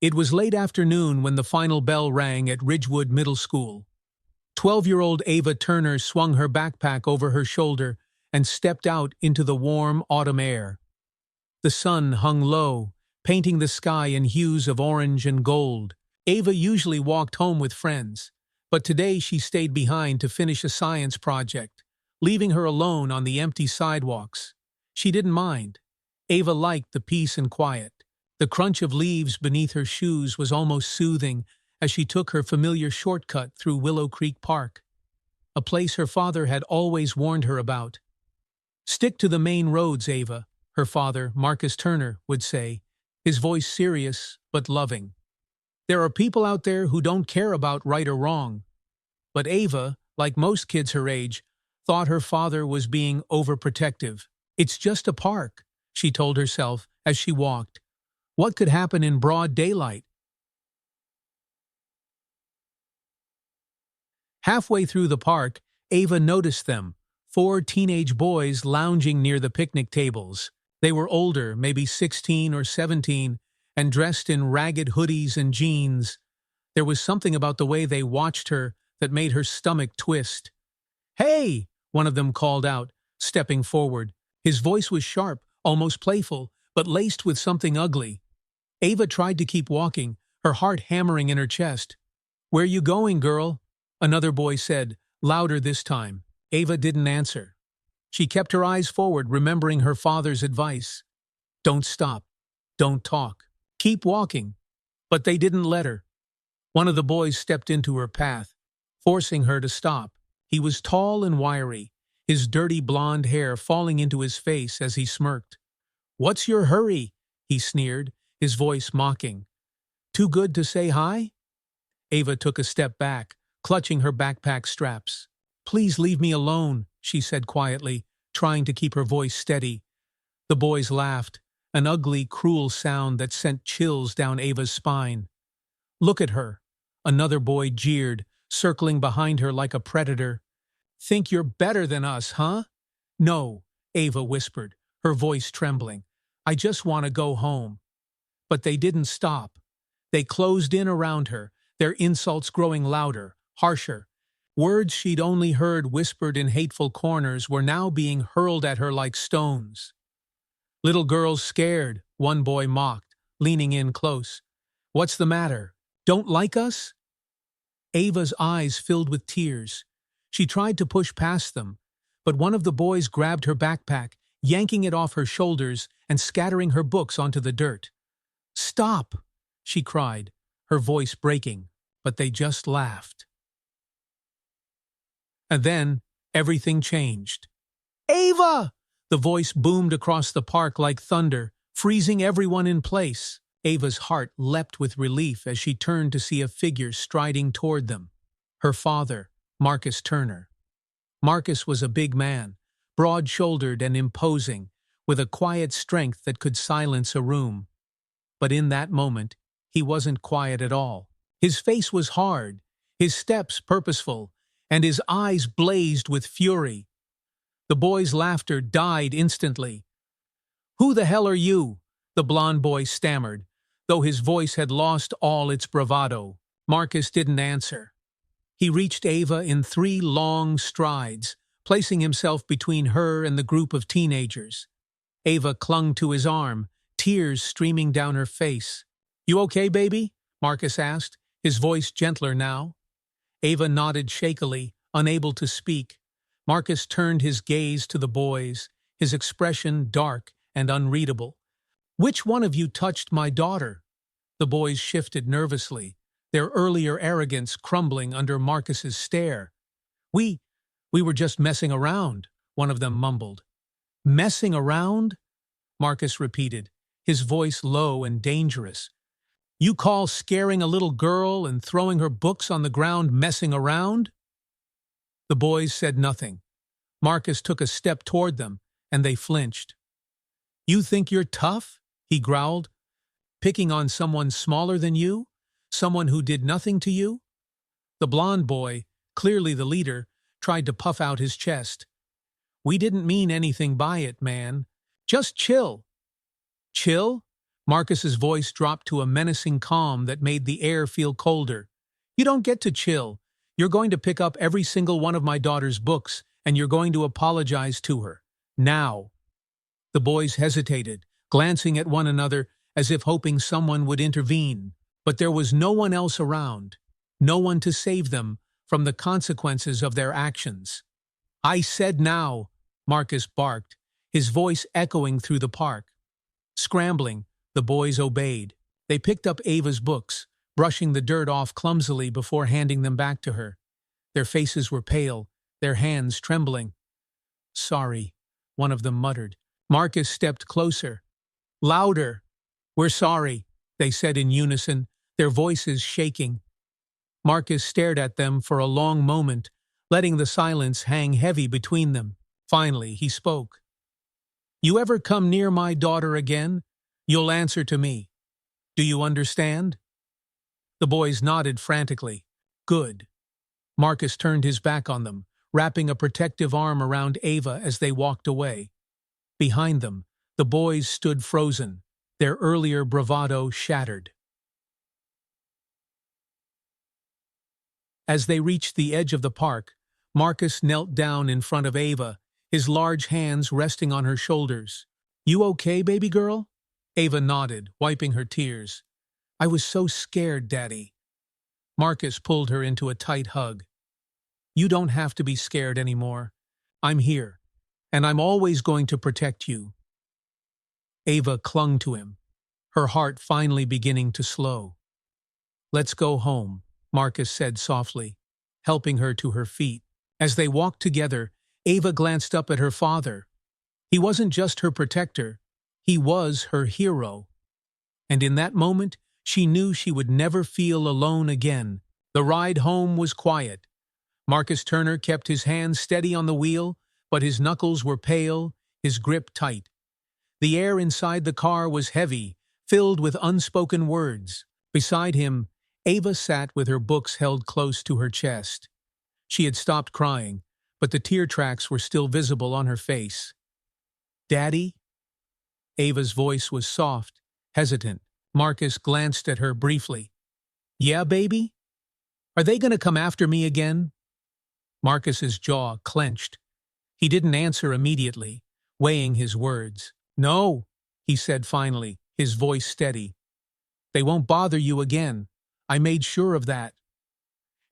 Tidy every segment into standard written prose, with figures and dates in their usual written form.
It was late afternoon when the final bell rang at Ridgewood Middle School. 12-year-old Ava Turner swung her backpack over her shoulder and stepped out into the warm autumn air. The sun hung low, painting the sky in hues of orange and gold. Ava usually walked home with friends, but today she stayed behind to finish a science project, leaving her alone on the empty sidewalks. She didn't mind. Ava liked the peace and quiet. The crunch of leaves beneath her shoes was almost soothing as she took her familiar shortcut through Willow Creek Park, a place her father had always warned her about. "Stick to the main roads, Ava," her father, Marcus Turner, would say, his voice serious but loving. "There are people out there who don't care about right or wrong." But Ava, like most kids her age, thought her father was being overprotective. "It's just a park," she told herself as she walked. "What could happen in broad daylight?" Halfway through the park, Ava noticed them, 4 teenage boys lounging near the picnic tables. They were older, maybe 16 or 17, and dressed in ragged hoodies and jeans. There was something about the way they watched her that made her stomach twist. "Hey!" one of them called out, stepping forward. His voice was sharp, almost playful, but laced with something ugly. Ava tried to keep walking, her heart hammering in her chest. "Where you going, girl?" another boy said, louder this time. Ava didn't answer. She kept her eyes forward, remembering her father's advice. "Don't stop. Don't talk. Keep walking." But they didn't let her. One of the boys stepped into her path, forcing her to stop. He was tall and wiry, his dirty blonde hair falling into his face as he smirked. "What's your hurry?" he sneered, his voice mocking. "Too good to say hi?" Ava took a step back, clutching her backpack straps. "Please leave me alone," she said quietly, trying to keep her voice steady. The boys laughed, an ugly, cruel sound that sent chills down Ava's spine. "Look at her," another boy jeered, circling behind her like a predator. "Think you're better than us, huh?" "No," Ava whispered, her voice trembling. "I just want to go home." But they didn't stop. They closed in around her, their insults growing louder, harsher. Words she'd only heard whispered in hateful corners were now being hurled at her like stones. "Little girl's scared," one boy mocked, leaning in close. "What's the matter? Don't like us?" Ava's eyes filled with tears. She tried to push past them, but one of the boys grabbed her backpack, yanking it off her shoulders and scattering her books onto the dirt. "Stop!" she cried, her voice breaking, but they just laughed. And then, everything changed. "Ava!" The voice boomed across the park like thunder, freezing everyone in place. Ava's heart leapt with relief as she turned to see a figure striding toward them. Her father, Marcus Turner. Marcus was a big man, broad-shouldered and imposing, with a quiet strength that could silence a room. But in that moment, he wasn't quiet at all. His face was hard, his steps purposeful, and his eyes blazed with fury. The boys' laughter died instantly. "Who the hell are you?" the blond boy stammered, though his voice had lost all its bravado. Marcus didn't answer. He reached Ava in 3 long strides, placing himself between her and the group of teenagers. Ava clung to his arm, tears streaming down her face. "You okay, baby?" Marcus asked, his voice gentler now. Ava nodded shakily, unable to speak. Marcus turned his gaze to the boys, his expression dark and unreadable. "Which one of you touched my daughter?" The boys shifted nervously, their earlier arrogance crumbling under Marcus's stare. We were just messing around," one of them mumbled. "Messing around?" Marcus repeated, his voice low and dangerous. "You call scaring a little girl and throwing her books on the ground messing around?" The boys said nothing. Marcus took a step toward them, and they flinched. "You think you're tough?" he growled. "Picking on someone smaller than you? Someone who did nothing to you?" The blond boy, clearly the leader, tried to puff out his chest. "We didn't mean anything by it, man. Just chill." "Chill?" Marcus's voice dropped to a menacing calm that made the air feel colder. You don't get to chill. You're going to pick up every single one of my daughter's books, and you're going to apologize to her. Now. The boys hesitated, glancing at one another as if hoping someone would intervene. But there was no one else around, no one to save them from the consequences of their actions. I said now, Marcus barked, his voice echoing through the park. Scrambling, the boys obeyed. They picked up Ava's books, brushing the dirt off clumsily before handing them back to her. Their faces were pale, their hands trembling. Sorry, one of them muttered. Marcus stepped closer. Louder. We're sorry, they said in unison, their voices shaking. Marcus stared at them for a long moment, letting the silence hang heavy between them. Finally, he spoke. You ever come near my daughter again, you'll answer to me. Do you understand? The boys nodded frantically. Good. Marcus turned his back on them, wrapping a protective arm around Ava as they walked away. Behind them, the boys stood frozen, their earlier bravado shattered. As they reached the edge of the park, Marcus knelt down in front of Ava, his large hands resting on her shoulders. You okay, baby girl? Ava nodded, wiping her tears. I was so scared, Daddy. Marcus pulled her into a tight hug. You don't have to be scared anymore. I'm here, and I'm always going to protect you. Ava clung to him, her heart finally beginning to slow. Let's go home, Marcus said softly, helping her to her feet. As they walked together, Ava glanced up at her father. He wasn't just her protector, he was her hero. And in that moment, she knew she would never feel alone again. The ride home was quiet. Marcus Turner kept his hands steady on the wheel, but his knuckles were pale, his grip tight. The air inside the car was heavy, filled with unspoken words. Beside him, Ava sat with her books held close to her chest. She had stopped crying, but the tear tracks were still visible on her face. Daddy? Ava's voice was soft, hesitant. Marcus glanced at her briefly. Yeah, baby? Are they going to come after me again? Marcus's jaw clenched. He didn't answer immediately, weighing his words. No, he said finally, his voice steady. They won't bother you again. I made sure of that.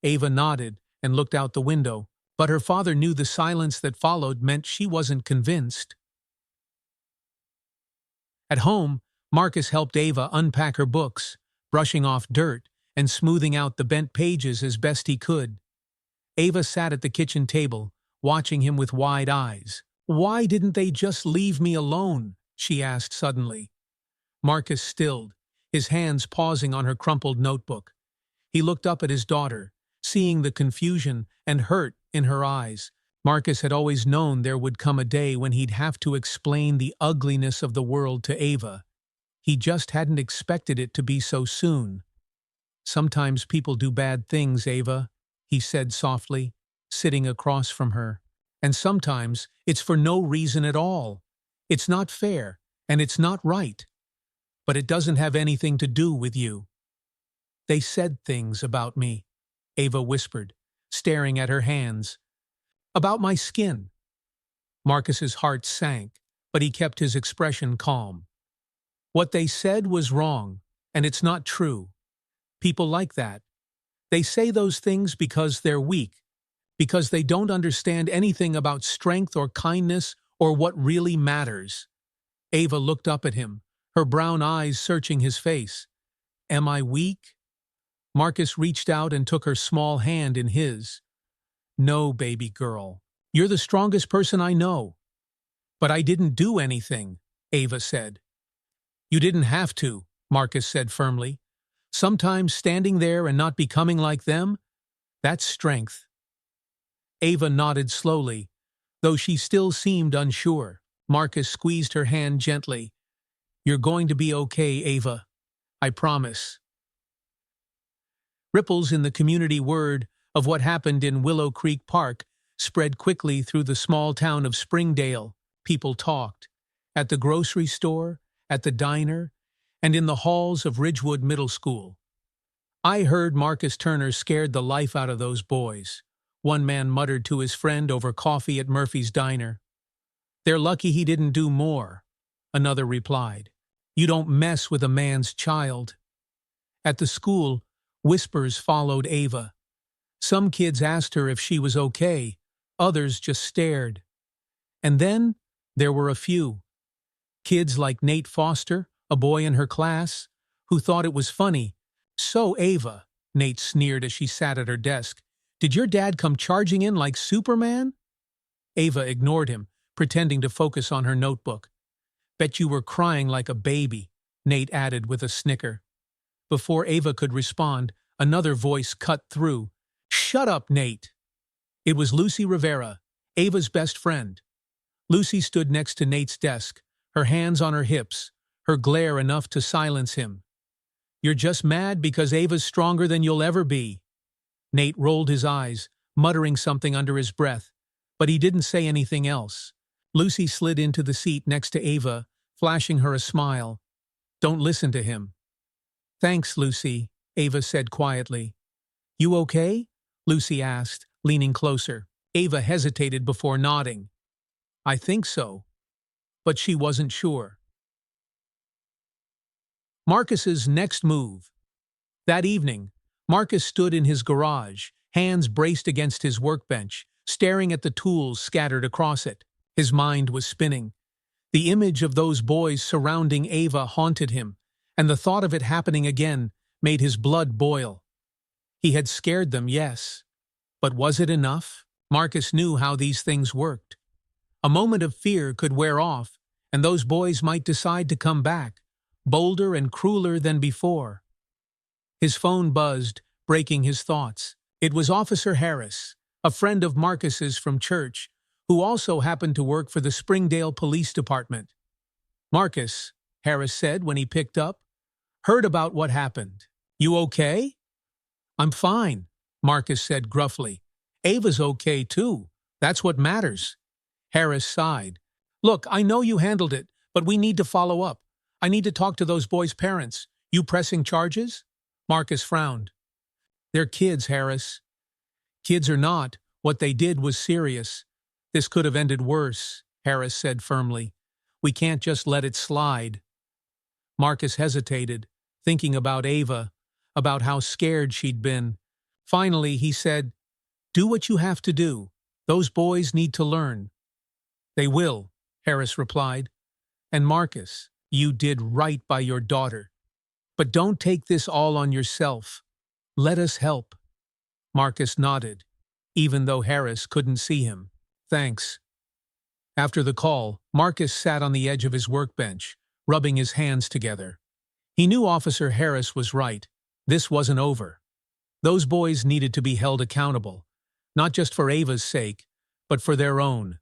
Ava nodded and looked out the window, but her father knew the silence that followed meant she wasn't convinced. At home, Marcus helped Ava unpack her books, brushing off dirt and smoothing out the bent pages as best he could. Ava sat at the kitchen table, watching him with wide eyes. Why didn't they just leave me alone? She asked suddenly. Marcus stilled, his hands pausing on her crumpled notebook. He looked up at his daughter, seeing the confusion and hurt in her eyes. Marcus had always known there would come a day when he'd have to explain the ugliness of the world to Ava. He just hadn't expected it to be so soon. Sometimes people do bad things, Ava, he said softly, sitting across from her. And sometimes it's for no reason at all. It's not fair, and it's not right. But it doesn't have anything to do with you. They said things about me, Ava whispered, staring at her hands. About my skin. Marcus's heart sank, but he kept his expression calm. What they said was wrong, and it's not true. People like that. They say those things because they're weak, because they don't understand anything about strength or kindness or what really matters. Ava looked up at him, her brown eyes searching his face. Am I weak? Marcus reached out and took her small hand in his. No, baby girl. You're the strongest person I know. But I didn't do anything, Ava said. You didn't have to, Marcus said firmly. Sometimes standing there and not becoming like them, that's strength. Ava nodded slowly, though she still seemed unsure. Marcus squeezed her hand gently. You're going to be okay, Ava. I promise. Ripples in the community word of what happened in Willow Creek Park spread quickly through the small town of Springdale. People talked. At the grocery store, at the diner, and in the halls of Ridgewood Middle School. I heard Marcus Turner scared the life out of those boys, one man muttered to his friend over coffee at Murphy's Diner. They're lucky he didn't do more, another replied. You don't mess with a man's child. At the school, whispers followed Ava. Some kids asked her if she was okay, others just stared. And then there were a few. Kids like Nate Foster, a boy in her class, who thought it was funny. So, Ava, Nate sneered as she sat at her desk, did your dad come charging in like Superman? Ava ignored him, pretending to focus on her notebook. Bet you were crying like a baby, Nate added with a snicker. Before Ava could respond, another voice cut through. Shut up, Nate! It was Lucy Rivera, Ava's best friend. Lucy stood next to Nate's desk, her hands on her hips, her glare enough to silence him. You're just mad because Ava's stronger than you'll ever be. Nate rolled his eyes, muttering something under his breath, but he didn't say anything else. Lucy slid into the seat next to Ava, flashing her a smile. Don't listen to him. Thanks, Lucy, Ava said quietly. You okay? Lucy asked, leaning closer. Ava hesitated before nodding. I think so. But she wasn't sure. Marcus's next move. That evening, Marcus stood in his garage, hands braced against his workbench, staring at the tools scattered across it. His mind was spinning. The image of those boys surrounding Ava haunted him, and the thought of it happening again made his blood boil. He had scared them, yes. But was it enough? Marcus knew how these things worked. A moment of fear could wear off, and those boys might decide to come back, bolder and crueler than before. His phone buzzed, breaking his thoughts. It was Officer Harris, a friend of Marcus's from church, who also happened to work for the Springdale Police Department. Marcus, Harris said when he picked up, heard about what happened. You okay? I'm fine, Marcus said gruffly. Ava's okay too. That's what matters. Harris sighed. Look, I know you handled it, but we need to follow up. I need to talk to those boys' parents. You pressing charges? Marcus frowned. They're kids, Harris. Kids or not, what they did was serious. This could have ended worse, Harris said firmly. We can't just let it slide. Marcus hesitated, thinking about Ava, about how scared she'd been. Finally, he said, Do what you have to do. Those boys need to learn. They will, Harris replied. And Marcus, you did right by your daughter. But don't take this all on yourself. Let us help. Marcus nodded, even though Harris couldn't see him. Thanks. After the call, Marcus sat on the edge of his workbench, rubbing his hands together. He knew Officer Harris was right. This wasn't over. Those boys needed to be held accountable, not just for Ava's sake, but for their own.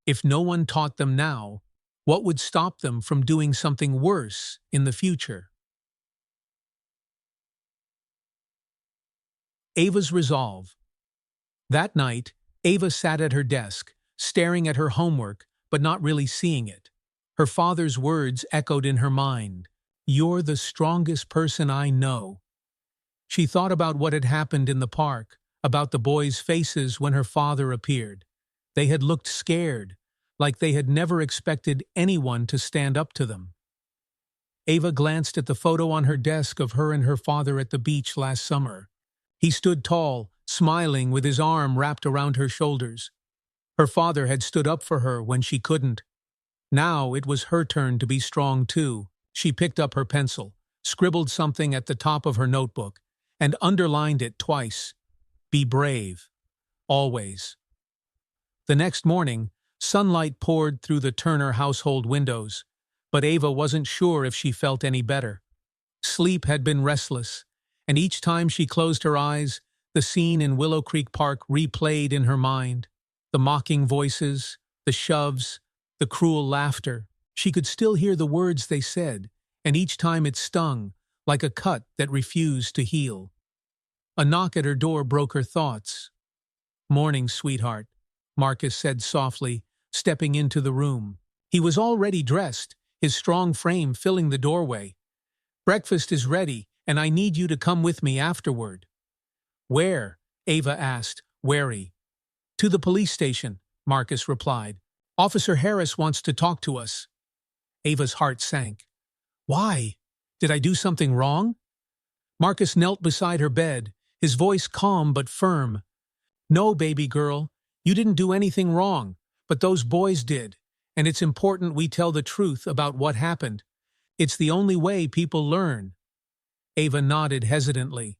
If no one taught them now, what would stop them from doing something worse in the future? Ava's resolve. That night, Ava sat at her desk, staring at her homework, but not really seeing it. Her father's words echoed in her mind. You're the strongest person I know. She thought about what had happened in the park, about the boys' faces when her father appeared. They had looked scared, like they had never expected anyone to stand up to them. Ava glanced at the photo on her desk of her and her father at the beach last summer. He stood tall, smiling with his arm wrapped around her shoulders. Her father had stood up for her when she couldn't. Now it was her turn to be strong too. She picked up her pencil, scribbled something at the top of her notebook, and underlined it twice. Be brave. Always. The next morning, sunlight poured through the Turner household windows, but Ava wasn't sure if she felt any better. Sleep had been restless, and each time she closed her eyes, the scene in Willow Creek Park replayed in her mind. The mocking voices, the shoves, the cruel laughter. She could still hear the words they said, and each time it stung, like a cut that refused to heal. A knock at her door broke her thoughts. Morning, sweetheart, Marcus said softly, stepping into the room. He was already dressed, his strong frame filling the doorway. Breakfast is ready, and I need you to come with me afterward. Where? Ava asked, wary. To the police station, Marcus replied. Officer Harris wants to talk to us. Ava's heart sank. Why? Did I do something wrong? Marcus knelt beside her bed, his voice calm but firm. No, baby girl, you didn't do anything wrong, but those boys did, and it's important we tell the truth about what happened. It's the only way people learn. Ava nodded hesitantly.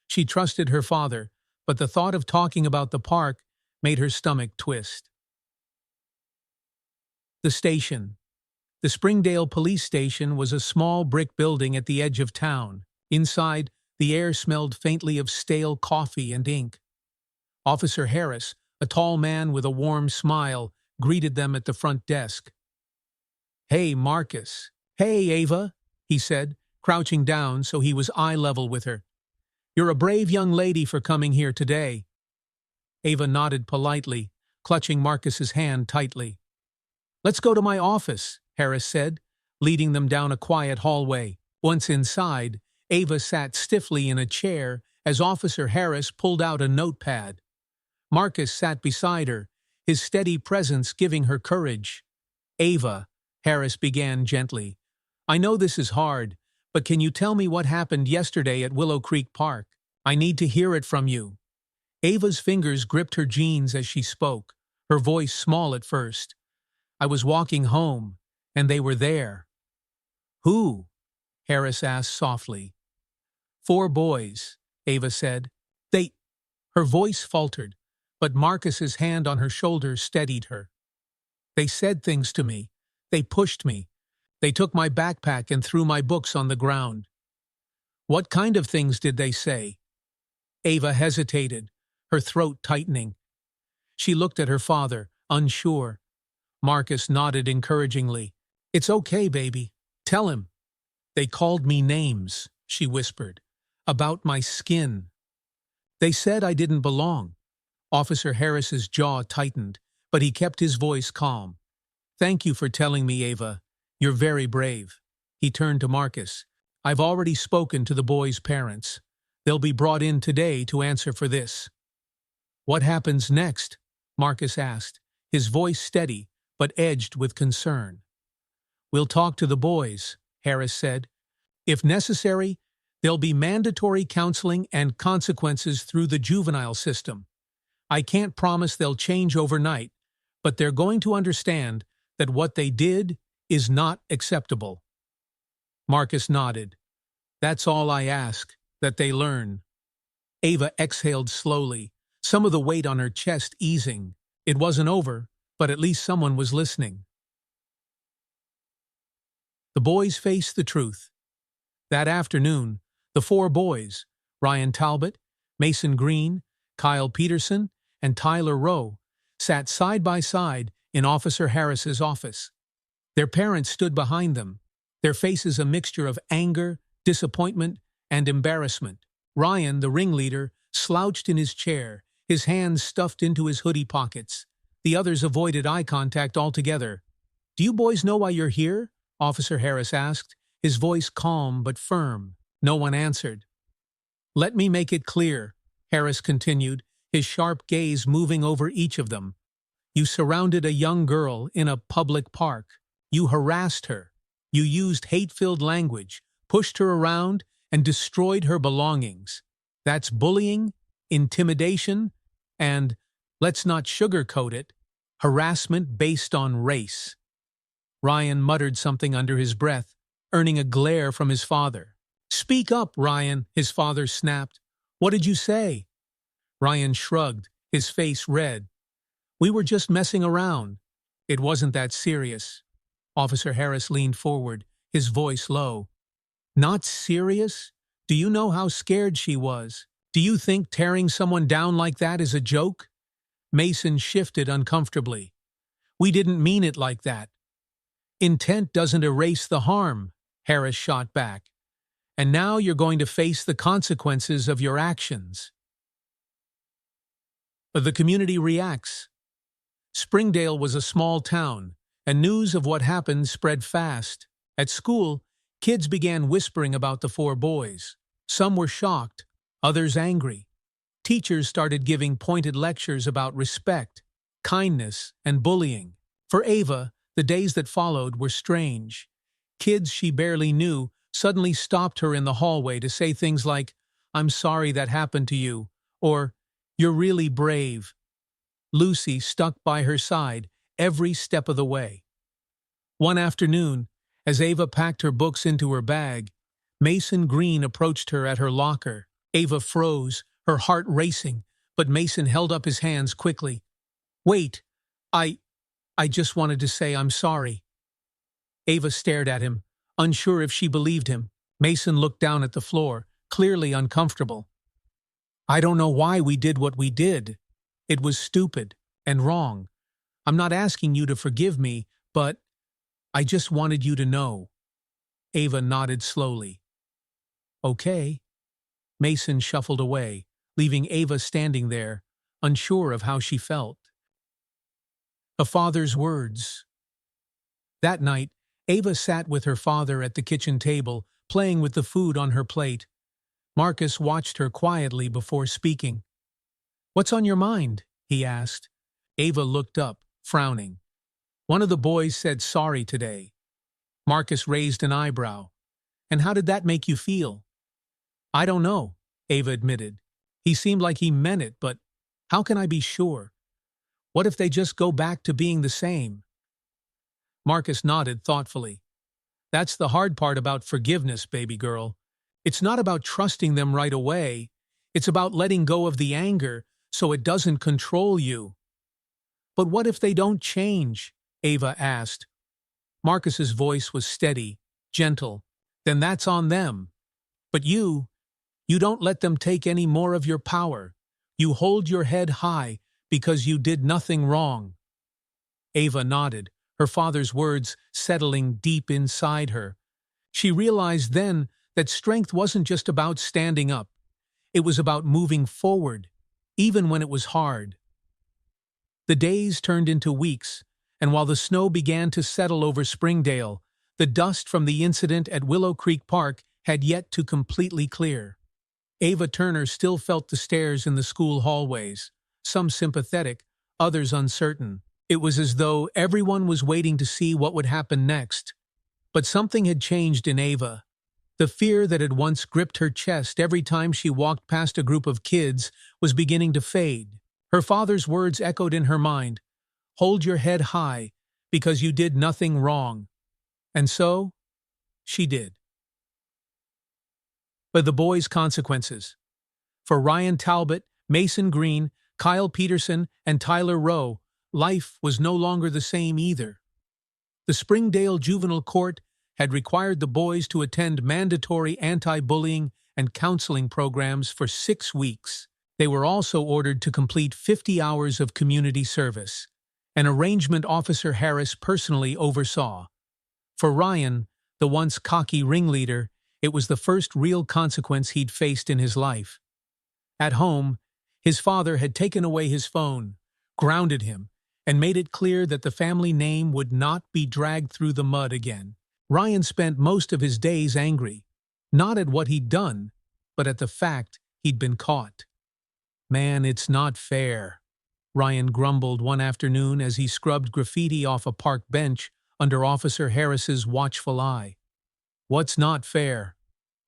She trusted her father, but the thought of talking about the park made her stomach twist. The station. The Springdale police station was a small brick building at the edge of town. Inside, the air smelled faintly of stale coffee and ink. Officer Harris, a tall man with a warm smile, greeted them at the front desk. Hey, Marcus. Hey, Ava, he said, crouching down so he was eye level with her. You're a brave young lady for coming here today. Ava nodded politely, clutching Marcus's hand tightly. Let's go to my office, Harris said, leading them down a quiet hallway. Once inside, Ava sat stiffly in a chair as Officer Harris pulled out a notepad. Marcus sat beside her, his steady presence giving her courage. Ava, Harris began gently, I know this is hard, but can you tell me what happened yesterday at Willow Creek Park? I need to hear it from you. Ava's fingers gripped her jeans as she spoke, her voice small at first. I was walking home, and they were there. Who? Harris asked softly. 4 boys, Ava said. Her voice faltered, but Marcus's hand on her shoulder steadied her. They said things to me. They pushed me. They took my backpack and threw my books on the ground. What kind of things did they say? Ava hesitated, her throat tightening. She looked at her father, unsure. Marcus nodded encouragingly. It's okay, baby. Tell him. They called me names, she whispered, about my skin. They said I didn't belong. Officer Harris's jaw tightened, but he kept his voice calm. Thank you for telling me, Ava. You're very brave. He turned to Marcus. I've already spoken to the boys' parents. They'll be brought in today to answer for this. What happens next? Marcus asked, his voice steady, but edged with concern. We'll talk to the boys, Harris said. If necessary, there'll be mandatory counseling and consequences through the juvenile system. I can't promise they'll change overnight, but they're going to understand that what they did is not acceptable. Marcus nodded. That's all I ask, that they learn. Ava exhaled slowly, some of the weight on her chest easing. It wasn't over, but at least someone was listening. The boys faced the truth. That afternoon, the 4 boys, Ryan Talbot, Mason Green, Kyle Peterson, and Tyler Rowe, sat side by side in Officer Harris's office. Their parents stood behind them, their faces a mixture of anger, disappointment, and embarrassment. Ryan, the ringleader, slouched in his chair, his hands stuffed into his hoodie pockets. The others avoided eye contact altogether. Do you boys know why you're here? Officer Harris asked, his voice calm but firm. No one answered. Let me make it clear, Harris continued, his sharp gaze moving over each of them. You surrounded a young girl in a public park. You harassed her. You used hate-filled language, pushed her around, and destroyed her belongings. That's bullying, intimidation, and, let's not sugarcoat it, harassment based on race. Ryan muttered something under his breath, earning a glare from his father. Speak up, Ryan, his father snapped. What did you say? Ryan shrugged, his face red. We were just messing around. It wasn't that serious. Officer Harris leaned forward, his voice low. Not serious? Do you know how scared she was? Do you think tearing someone down like that is a joke? Mason shifted uncomfortably. We didn't mean it like that. Intent doesn't erase the harm, Harris shot back. And now you're going to face the consequences of your actions. The community reacts. Springdale was a small town, and news of what happened spread fast. At school, Kids began whispering about the four boys. Some were shocked, others angry. Teachers started giving pointed lectures about respect, kindness, and bullying. For Ava, the days that followed were strange. Kids she barely knew suddenly stopped her in the hallway to say things like, "I'm sorry that happened to you," or "You're really brave." Lucy stuck by her side every step of the way. One afternoon, as Ava packed her books into her bag, Mason Green approached her at her locker. Ava froze, her heart racing, but Mason held up his hands quickly. "Wait, I just wanted to say I'm sorry." Ava stared at him, unsure if she believed him. Mason looked down at the floor, clearly uncomfortable. "I don't know why we did what we did. It was stupid and wrong. I'm not asking you to forgive me, but I just wanted you to know." Ava nodded slowly. "Okay." Mason shuffled away, leaving Ava standing there, unsure of how she felt. A father's words. That night, Ava sat with her father at the kitchen table, playing with the food on her plate. Marcus watched her quietly before speaking. "What's on your mind?" he asked. Ava looked up, frowning. "One of the boys said sorry today." Marcus raised an eyebrow. "And how did that make you feel?" "I don't know," Ava admitted. "He seemed like he meant it, but how can I be sure? What if they just go back to being the same?" Marcus nodded thoughtfully. "That's the hard part about forgiveness, baby girl. It's not about trusting them right away. It's about letting go of the anger so it doesn't control you." "But what if they don't change?" Ava asked. Marcus's voice was steady, gentle. "Then that's on them. But you don't let them take any more of your power. You hold your head high because you did nothing wrong." Ava nodded, her father's words settling deep inside her. She realized then that strength wasn't just about standing up. It was about moving forward, even when it was hard. The days turned into weeks, and while the snow began to settle over Springdale, the dust from the incident at Willow Creek Park had yet to completely clear. Ava Turner still felt the stares in the school hallways, some sympathetic, others uncertain. It was as though everyone was waiting to see what would happen next. But something had changed in Ava. The fear that had once gripped her chest every time she walked past a group of kids was beginning to fade. Her father's words echoed in her mind. "Hold your head high, because you did nothing wrong." And so, she did. But the boys' consequences. For Ryan Talbot, Mason Green, Kyle Peterson, and Tyler Rowe, life was no longer the same either. The Springdale Juvenile Court had required the boys to attend mandatory anti-bullying and counseling programs for 6 weeks. They were also ordered to complete 50 hours of community service, an arrangement Officer Harris personally oversaw. For Ryan, the once cocky ringleader, it was the first real consequence he'd faced in his life. At home, his father had taken away his phone, grounded him, and made it clear that the family name would not be dragged through the mud again. Ryan spent most of his days angry, not at what he'd done, but at the fact he'd been caught. "Man, it's not fair," Ryan grumbled one afternoon as he scrubbed graffiti off a park bench under Officer Harris's watchful eye. "What's not fair?"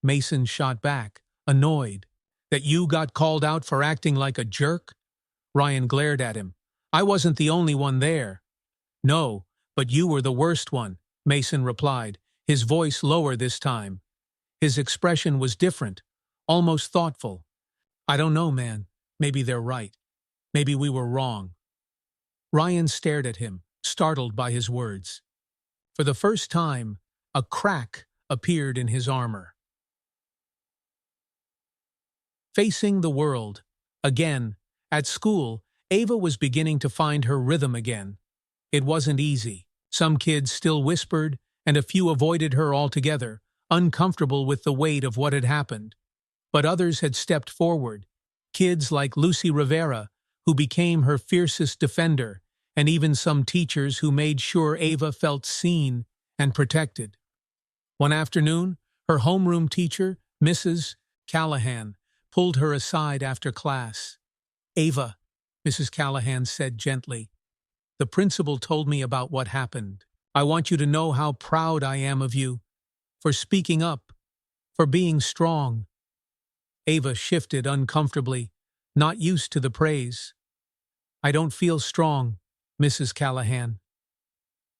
Mason shot back, annoyed. "That you got called out for acting like a jerk?" Ryan glared at him. "I wasn't the only one there." "No, but you were the worst one," Mason replied, his voice lower this time. His expression was different, almost thoughtful. "I don't know, man. Maybe they're right. Maybe we were wrong." Ryan stared at him, startled by his words. For the first time, a crack appeared in his armor. Facing the world. Again, at school, Ava was beginning to find her rhythm again. It wasn't easy. Some kids still whispered, and a few avoided her altogether, uncomfortable with the weight of what had happened. But others had stepped forward. Kids like Lucy Rivera, who became her fiercest defender, and even some teachers who made sure Ava felt seen and protected. One afternoon, her homeroom teacher, Mrs. Callahan, pulled her aside after class. "Ava," Mrs. Callahan said gently, "the principal told me about what happened. I want you to know how proud I am of you, for speaking up, for being strong." Ava shifted uncomfortably, not used to the praise. "I don't feel strong, Mrs. Callahan."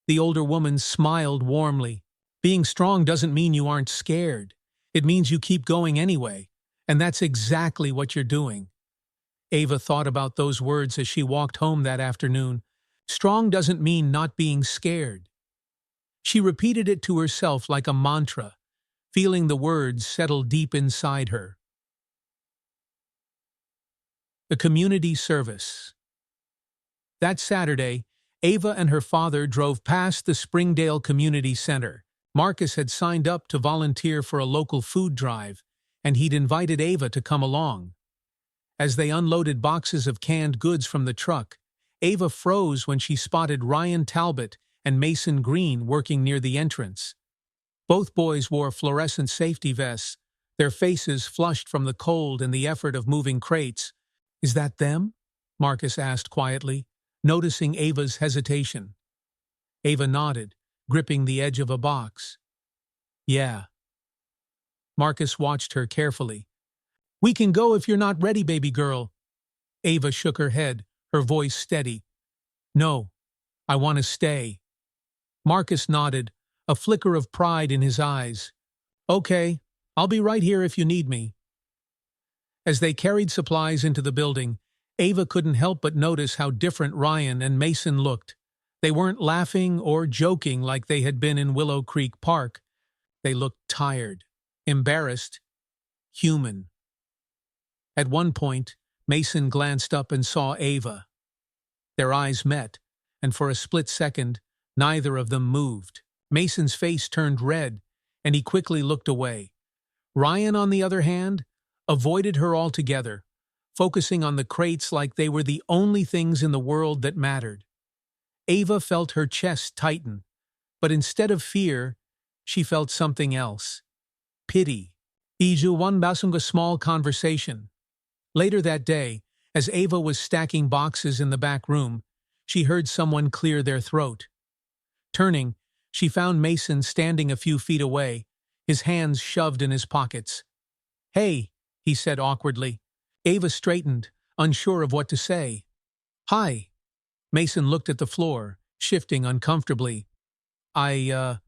The older woman smiled warmly. "Being strong doesn't mean you aren't scared. It means you keep going anyway, and that's exactly what you're doing." Ava thought about those words as she walked home that afternoon. Strong doesn't mean not being scared. She repeated it to herself like a mantra, feeling the words settle deep inside her. The community service. That Saturday, Ava and her father drove past the Springdale Community Center. Marcus had signed up to volunteer for a local food drive, and he'd invited Ava to come along. As they unloaded boxes of canned goods from the truck, Ava froze when she spotted Ryan Talbot and Mason Green working near the entrance. Both boys wore fluorescent safety vests, their faces flushed from the cold and the effort of moving crates. "Is that them?" Marcus asked quietly, noticing Ava's hesitation. Ava nodded, gripping the edge of a box. "Yeah." Marcus watched her carefully. "We can go if you're not ready, baby girl." Ava shook her head, her voice steady. "No, I want to stay." Marcus nodded, a flicker of pride in his eyes. "Okay, I'll be right here if you need me." As they carried supplies into the building, Ava couldn't help but notice how different Ryan and Mason looked. They weren't laughing or joking like they had been in Willow Creek Park. They looked tired, embarrassed, human. At one point, Mason glanced up and saw Ava. Their eyes met, and for a split second, neither of them moved. Mason's face turned red, and he quickly looked away. Ryan, on the other hand, avoided her altogether, focusing on the crates like they were the only things in the world that mattered. Ava felt her chest tighten, but instead of fear, she felt something else. Pity. Iju one basunga small conversation. Later that day, as Ava was stacking boxes in the back room, she heard someone clear their throat. Turning, she found Mason standing a few feet away, his hands shoved in his pockets. "Hey," he said awkwardly. Ava straightened, unsure of what to say. "Hi." Mason looked at the floor, shifting uncomfortably. I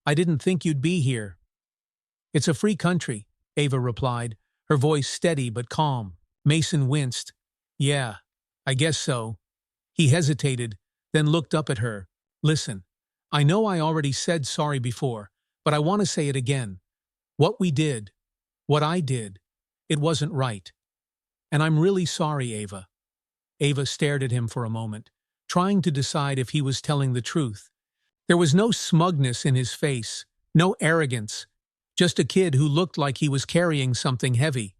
didn't think you'd be here." "It's a free country," Ava replied, her voice steady but calm. Mason winced. "Yeah, I guess so." He hesitated, then looked up at her. "Listen, I know I already said sorry before, but I want to say it again. What we did, what I did, it wasn't right. And I'm really sorry, Ava." Ava stared at him for a moment, trying to decide if he was telling the truth. There was no smugness in his face, no arrogance, just a kid who looked like he was carrying something heavy.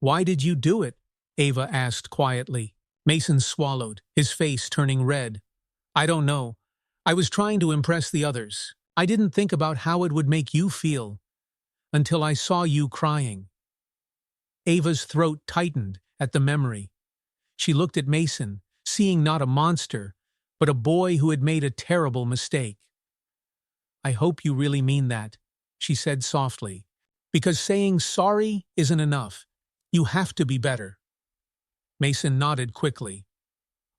"Why did you do it?" Ava asked quietly. Mason swallowed, his face turning red. "I don't know. I was trying to impress the others. I didn't think about how it would make you feel. Until I saw you crying." Ava's throat tightened at the memory. She looked at Mason, seeing not a monster, but a boy who had made a terrible mistake. "I hope you really mean that," she said softly, "because saying sorry isn't enough. You have to be better." Mason nodded quickly.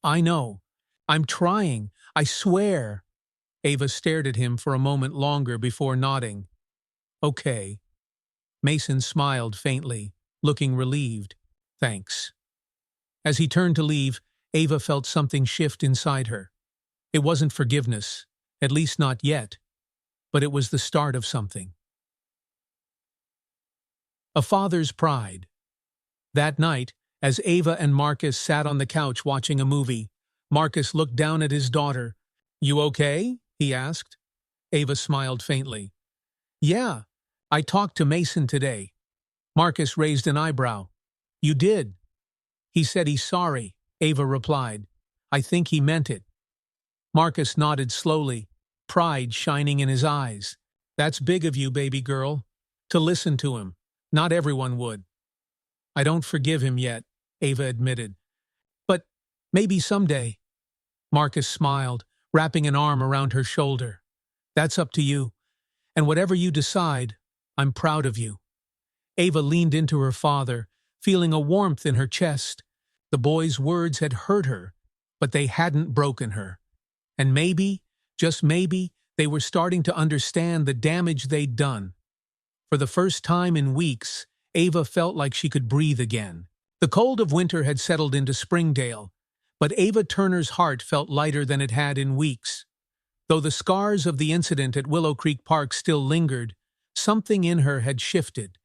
"I know. I'm trying. I swear." Ava stared at him for a moment longer before nodding. "Okay." Mason smiled faintly, looking relieved. "Thanks." As he turned to leave, Ava felt something shift inside her. It wasn't forgiveness, at least not yet, but it was the start of something. A father's pride. That night, as Ava and Marcus sat on the couch watching a movie, Marcus looked down at his daughter. "You okay?" he asked. Ava smiled faintly. "Yeah, I talked to Mason today." Marcus raised an eyebrow. "You did?" "He said he's sorry," Ava replied. "I think he meant it." Marcus nodded slowly, pride shining in his eyes. That's big of you, baby girl. To listen to him. Not everyone would. I don't forgive him yet, Ava admitted. But maybe someday. Marcus smiled, wrapping an arm around her shoulder. That's up to you. And whatever you decide, I'm proud of you. Ava leaned into her father, feeling a warmth in her chest. The boy's words had hurt her, but they hadn't broken her. And maybe, just maybe, they were starting to understand the damage they'd done. For the first time in weeks, Ava felt like she could breathe again. The cold of winter had settled into Springdale, but Ava Turner's heart felt lighter than it had in weeks. Though the scars of the incident at Willow Creek Park still lingered, something in her had shifted.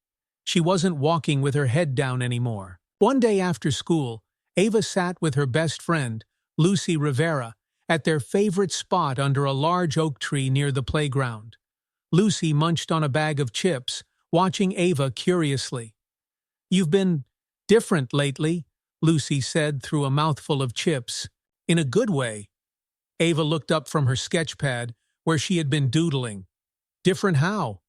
She wasn't walking with her head down anymore. One day after school, Ava sat with her best friend, Lucy Rivera, at their favorite spot under a large oak tree near the playground. Lucy munched on a bag of chips, watching Ava curiously. "You've been different lately," Lucy said through a mouthful of chips. "In a good way." Ava looked up from her sketch pad, where she had been doodling. "Different how?"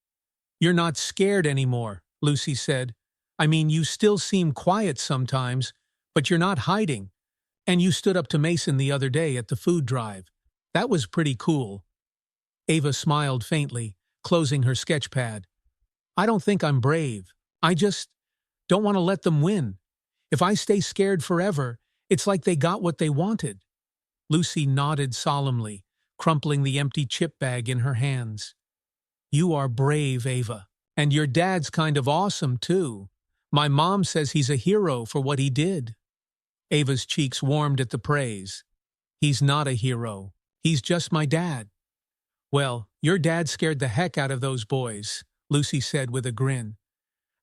"You're not scared anymore," Lucy said. "I mean, you still seem quiet sometimes, but you're not hiding. And you stood up to Mason the other day at the food drive. That was pretty cool." Ava smiled faintly, closing her sketch pad. "I don't think I'm brave. I just don't want to let them win. If I stay scared forever, it's like they got what they wanted." Lucy nodded solemnly, crumpling the empty chip bag in her hands. "You are brave, Ava. And your dad's kind of awesome, too. My mom says he's a hero for what he did." Ava's cheeks warmed at the praise. "He's not a hero. He's just my dad." "Well, your dad scared the heck out of those boys," Lucy said with a grin.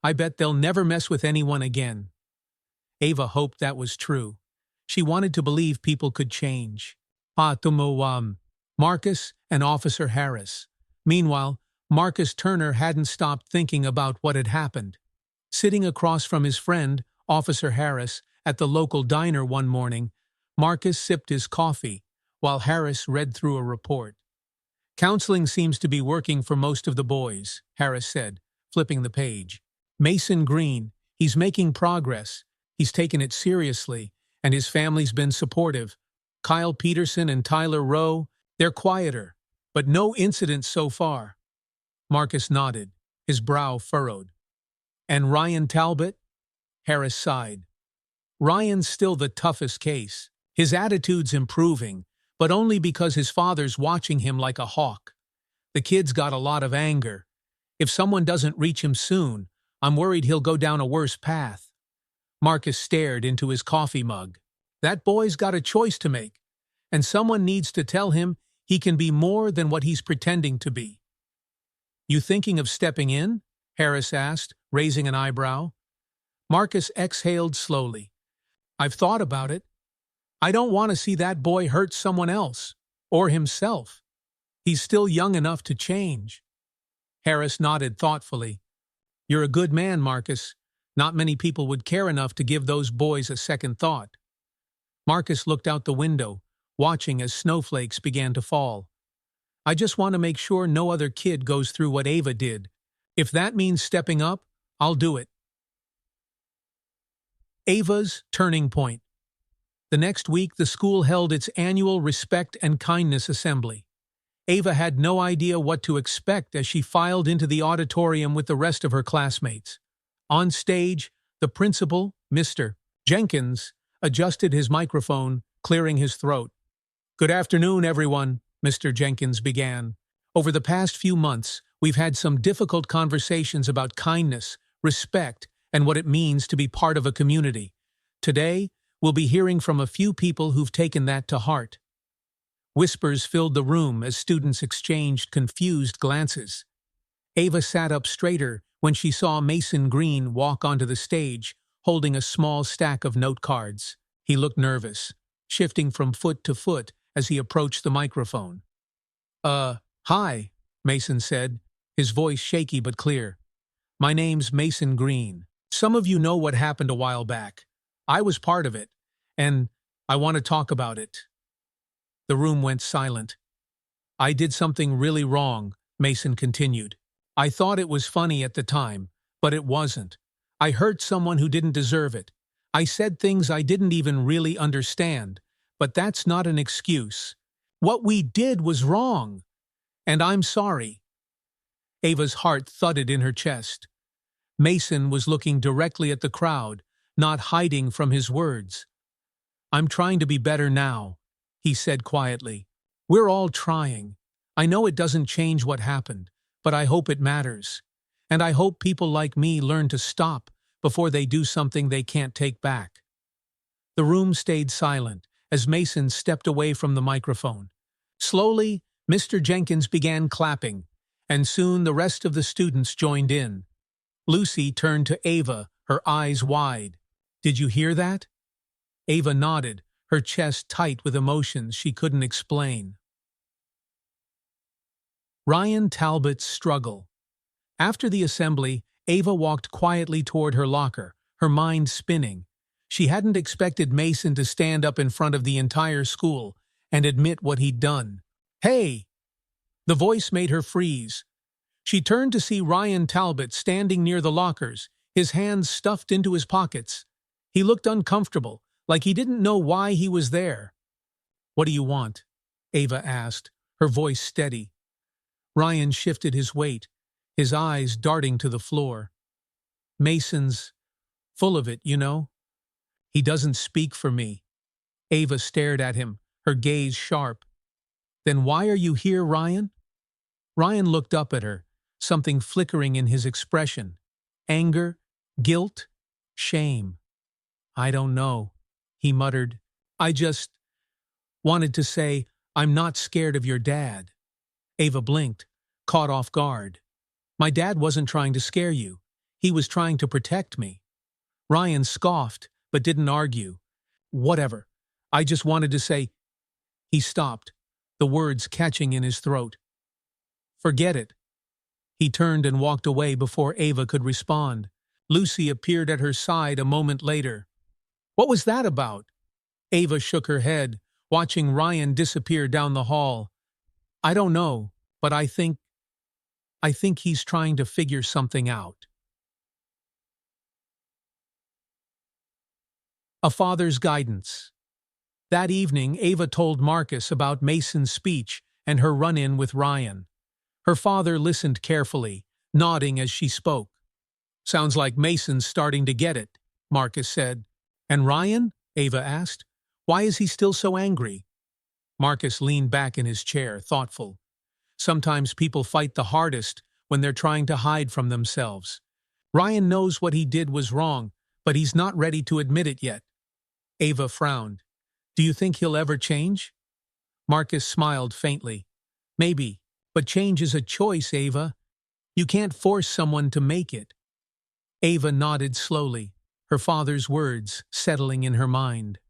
"I bet they'll never mess with anyone again." Ava hoped that was true. She wanted to believe people could change. Marcus and Officer Harris. Meanwhile, Marcus Turner hadn't stopped thinking about what had happened. Sitting across from his friend, Officer Harris, at the local diner one morning, Marcus sipped his coffee, while Harris read through a report. "Counseling seems to be working for most of the boys," Harris said, flipping the page. "Mason Green, he's making progress. He's taken it seriously, and his family's been supportive. Kyle Peterson and Tyler Rowe, they're quieter, but no incidents so far." Marcus nodded, his brow furrowed. "And Ryan Talbot?" Harris sighed. "Ryan's still the toughest case. His attitude's improving, but only because his father's watching him like a hawk. The kid's got a lot of anger. If someone doesn't reach him soon, I'm worried he'll go down a worse path." Marcus stared into his coffee mug. "That boy's got a choice to make, and someone needs to tell him he can be more than what he's pretending to be." "You thinking of stepping in?" Harris asked, raising an eyebrow. Marcus exhaled slowly. "I've thought about it. I don't want to see that boy hurt someone else, or himself. He's still young enough to change." Harris nodded thoughtfully. "You're a good man, Marcus. Not many people would care enough to give those boys a second thought." Marcus looked out the window, watching as snowflakes began to fall. "I just want to make sure no other kid goes through what Ava did. If that means stepping up, I'll do it." Ava's turning point. The next week, the school held its annual Respect and Kindness Assembly. Ava had no idea what to expect as she filed into the auditorium with the rest of her classmates. On stage, the principal, Mr. Jenkins, adjusted his microphone, clearing his throat. "Good afternoon, everyone," Mr. Jenkins began. "Over the past few months, we've had some difficult conversations about kindness, respect, and what it means to be part of a community. Today, we'll be hearing from a few people who've taken that to heart." Whispers filled the room as students exchanged confused glances. Ava sat up straighter when she saw Mason Green walk onto the stage, holding a small stack of note cards. He looked nervous, shifting from foot to foot as he approached the microphone. Hi," Mason said, his voice shaky but clear. "My name's Mason Green. Some of you know what happened a while back. I was part of it, and I want to talk about it." The room went silent. "I did something really wrong," Mason continued. I thought it was funny at the time, but it wasn't. I hurt someone who didn't deserve it. I said things I didn't even really understand, but that's not an excuse. What we did was wrong, and I'm sorry. Ava's heart thudded in her chest. Mason was looking directly at the crowd, not hiding from his words. I'm trying to be better now, he said quietly. We're all trying. I know it doesn't change what happened, but I hope it matters. And I hope people like me learn to stop before they do something they can't take back. The room stayed silent as Mason stepped away from the microphone. Slowly, Mr. Jenkins began clapping, and soon the rest of the students joined in. Lucy turned to Ava, her eyes wide. Did you hear that? Ava nodded, her chest tight with emotions she couldn't explain. Ryan Talbot's struggle. After the assembly, Ava walked quietly toward her locker, her mind spinning. She hadn't expected Mason to stand up in front of the entire school and admit what he'd done. Hey! The voice made her freeze. She turned to see Ryan Talbot standing near the lockers, his hands stuffed into his pockets. He looked uncomfortable, like he didn't know why he was there. What do you want? Ava asked, her voice steady. Ryan shifted his weight, his eyes darting to the floor. Mason's full of it, you know. He doesn't speak for me. Ava stared at him, her gaze sharp. Then why are you here, Ryan? Ryan looked up at her, something flickering in his expression. Anger, guilt, shame. I don't know, he muttered. I just wanted to say, I'm not scared of your dad. Ava blinked, caught off guard. My dad wasn't trying to scare you. He was trying to protect me. Ryan scoffed, but didn't argue. Whatever. I just wanted to say. He stopped, the words catching in his throat. Forget it. He turned and walked away before Ava could respond. Lucy appeared at her side a moment later. What was that about? Ava shook her head, watching Ryan disappear down the hall. I don't know, but I think he's trying to figure something out. A father's guidance. That evening, Ava told Marcus about Mason's speech and her run-in with Ryan. Her father listened carefully, nodding as she spoke. Sounds like Mason's starting to get it, Marcus said. And Ryan? Ava asked. Why is he still so angry? Marcus leaned back in his chair, thoughtful. Sometimes people fight the hardest when they're trying to hide from themselves. Ryan knows what he did was wrong, but he's not ready to admit it yet. Ava frowned. Do you think he'll ever change? Marcus smiled faintly. Maybe, but change is a choice, Ava. You can't force someone to make it. Ava nodded slowly, her father's words settling in her mind.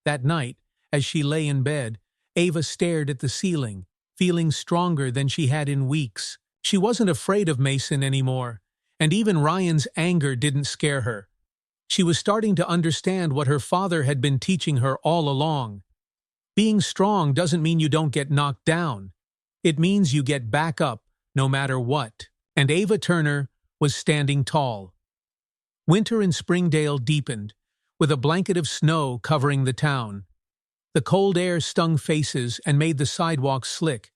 That night, as she lay in bed, Ava stared at the ceiling, feeling stronger than she had in weeks. She wasn't afraid of Mason anymore, and even Ryan's anger didn't scare her. She was starting to understand what her father had been teaching her all along. Being strong doesn't mean you don't get knocked down. It means you get back up, no matter what. And Ava Turner was standing tall. Winter in Springdale deepened, with a blanket of snow covering the town. The cold air stung faces and made the sidewalks slick,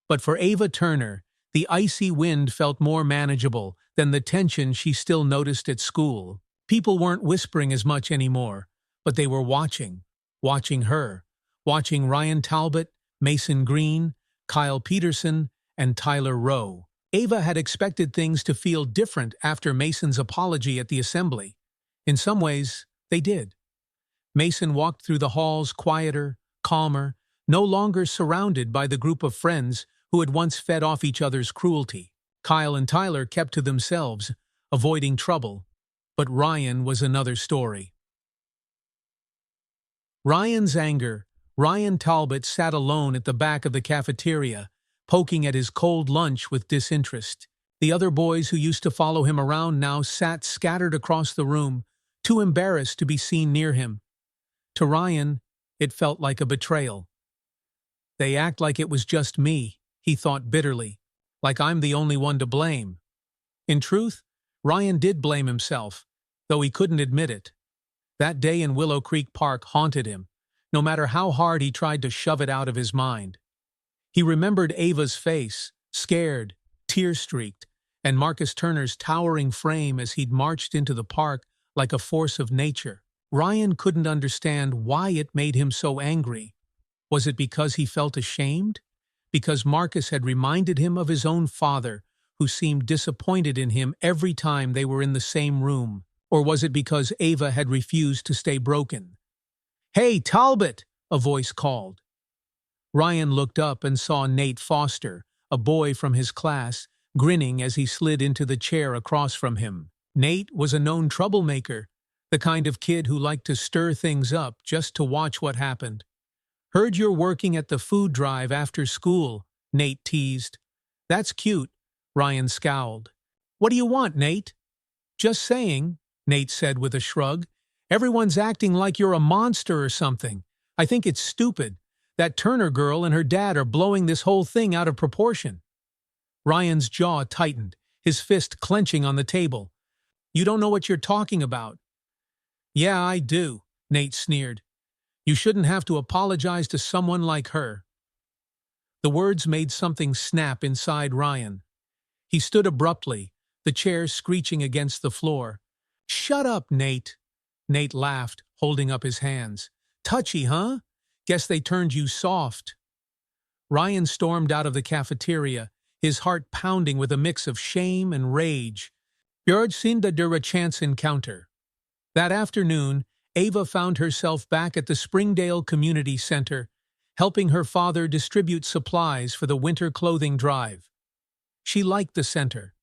but for Ava Turner, the icy wind felt more manageable than the tension she still noticed at school. People weren't whispering as much anymore, but they were watching her, watching Ryan Talbot, Mason Green, Kyle Peterson, and Tyler Rowe. Ava had expected things to feel different after Mason's apology at the assembly. In some ways, they did. Mason walked through the halls quieter, calmer, no longer surrounded by the group of friends who had once fed off each other's cruelty. Kyle and Tyler kept to themselves, avoiding trouble. But Ryan was another story. Ryan's anger. Ryan Talbot sat alone at the back of the cafeteria, poking at his cold lunch with disinterest. The other boys who used to follow him around now sat scattered across the room, too embarrassed to be seen near him. To Ryan, it felt like a betrayal. They act like it was just me, he thought bitterly. Like I'm the only one to blame. In truth, Ryan did blame himself, though he couldn't admit it. That day in Willow Creek Park haunted him, no matter how hard he tried to shove it out of his mind. He remembered Ava's face, scared, tear-streaked, and Marcus Turner's towering frame as he'd marched into the park like a force of nature. Ryan couldn't understand why it made him so angry. Was it because he felt ashamed? Because Marcus had reminded him of his own father, who seemed disappointed in him every time they were in the same room? Or was it because Ava had refused to stay broken? "Hey, Talbot!" a voice called. Ryan looked up and saw Nate Foster, a boy from his class, grinning as he slid into the chair across from him. Nate was a known troublemaker, the kind of kid who liked to stir things up just to watch what happened. "Heard you're working at the food drive after school," Nate teased. "That's cute," Ryan scowled. "What do you want, Nate?" "Just saying," Nate said with a shrug. "Everyone's acting like you're a monster or something. I think it's stupid. That Turner girl and her dad are blowing this whole thing out of proportion." Ryan's jaw tightened, his fist clenching on the table. "You don't know what you're talking about." "Yeah, I do," Nate sneered. "You shouldn't have to apologize to someone like her." The words made something snap inside Ryan. He stood abruptly, the chair screeching against the floor. "Shut up, Nate." Nate laughed, holding up his hands. "Touchy, huh? Guess they turned you soft." Ryan stormed out of the cafeteria, his heart pounding with a mix of shame and rage. Björd seemed a chance encounter. That afternoon, Ava found herself back at the Springdale Community Center, helping her father distribute supplies for the winter clothing drive. She liked the center.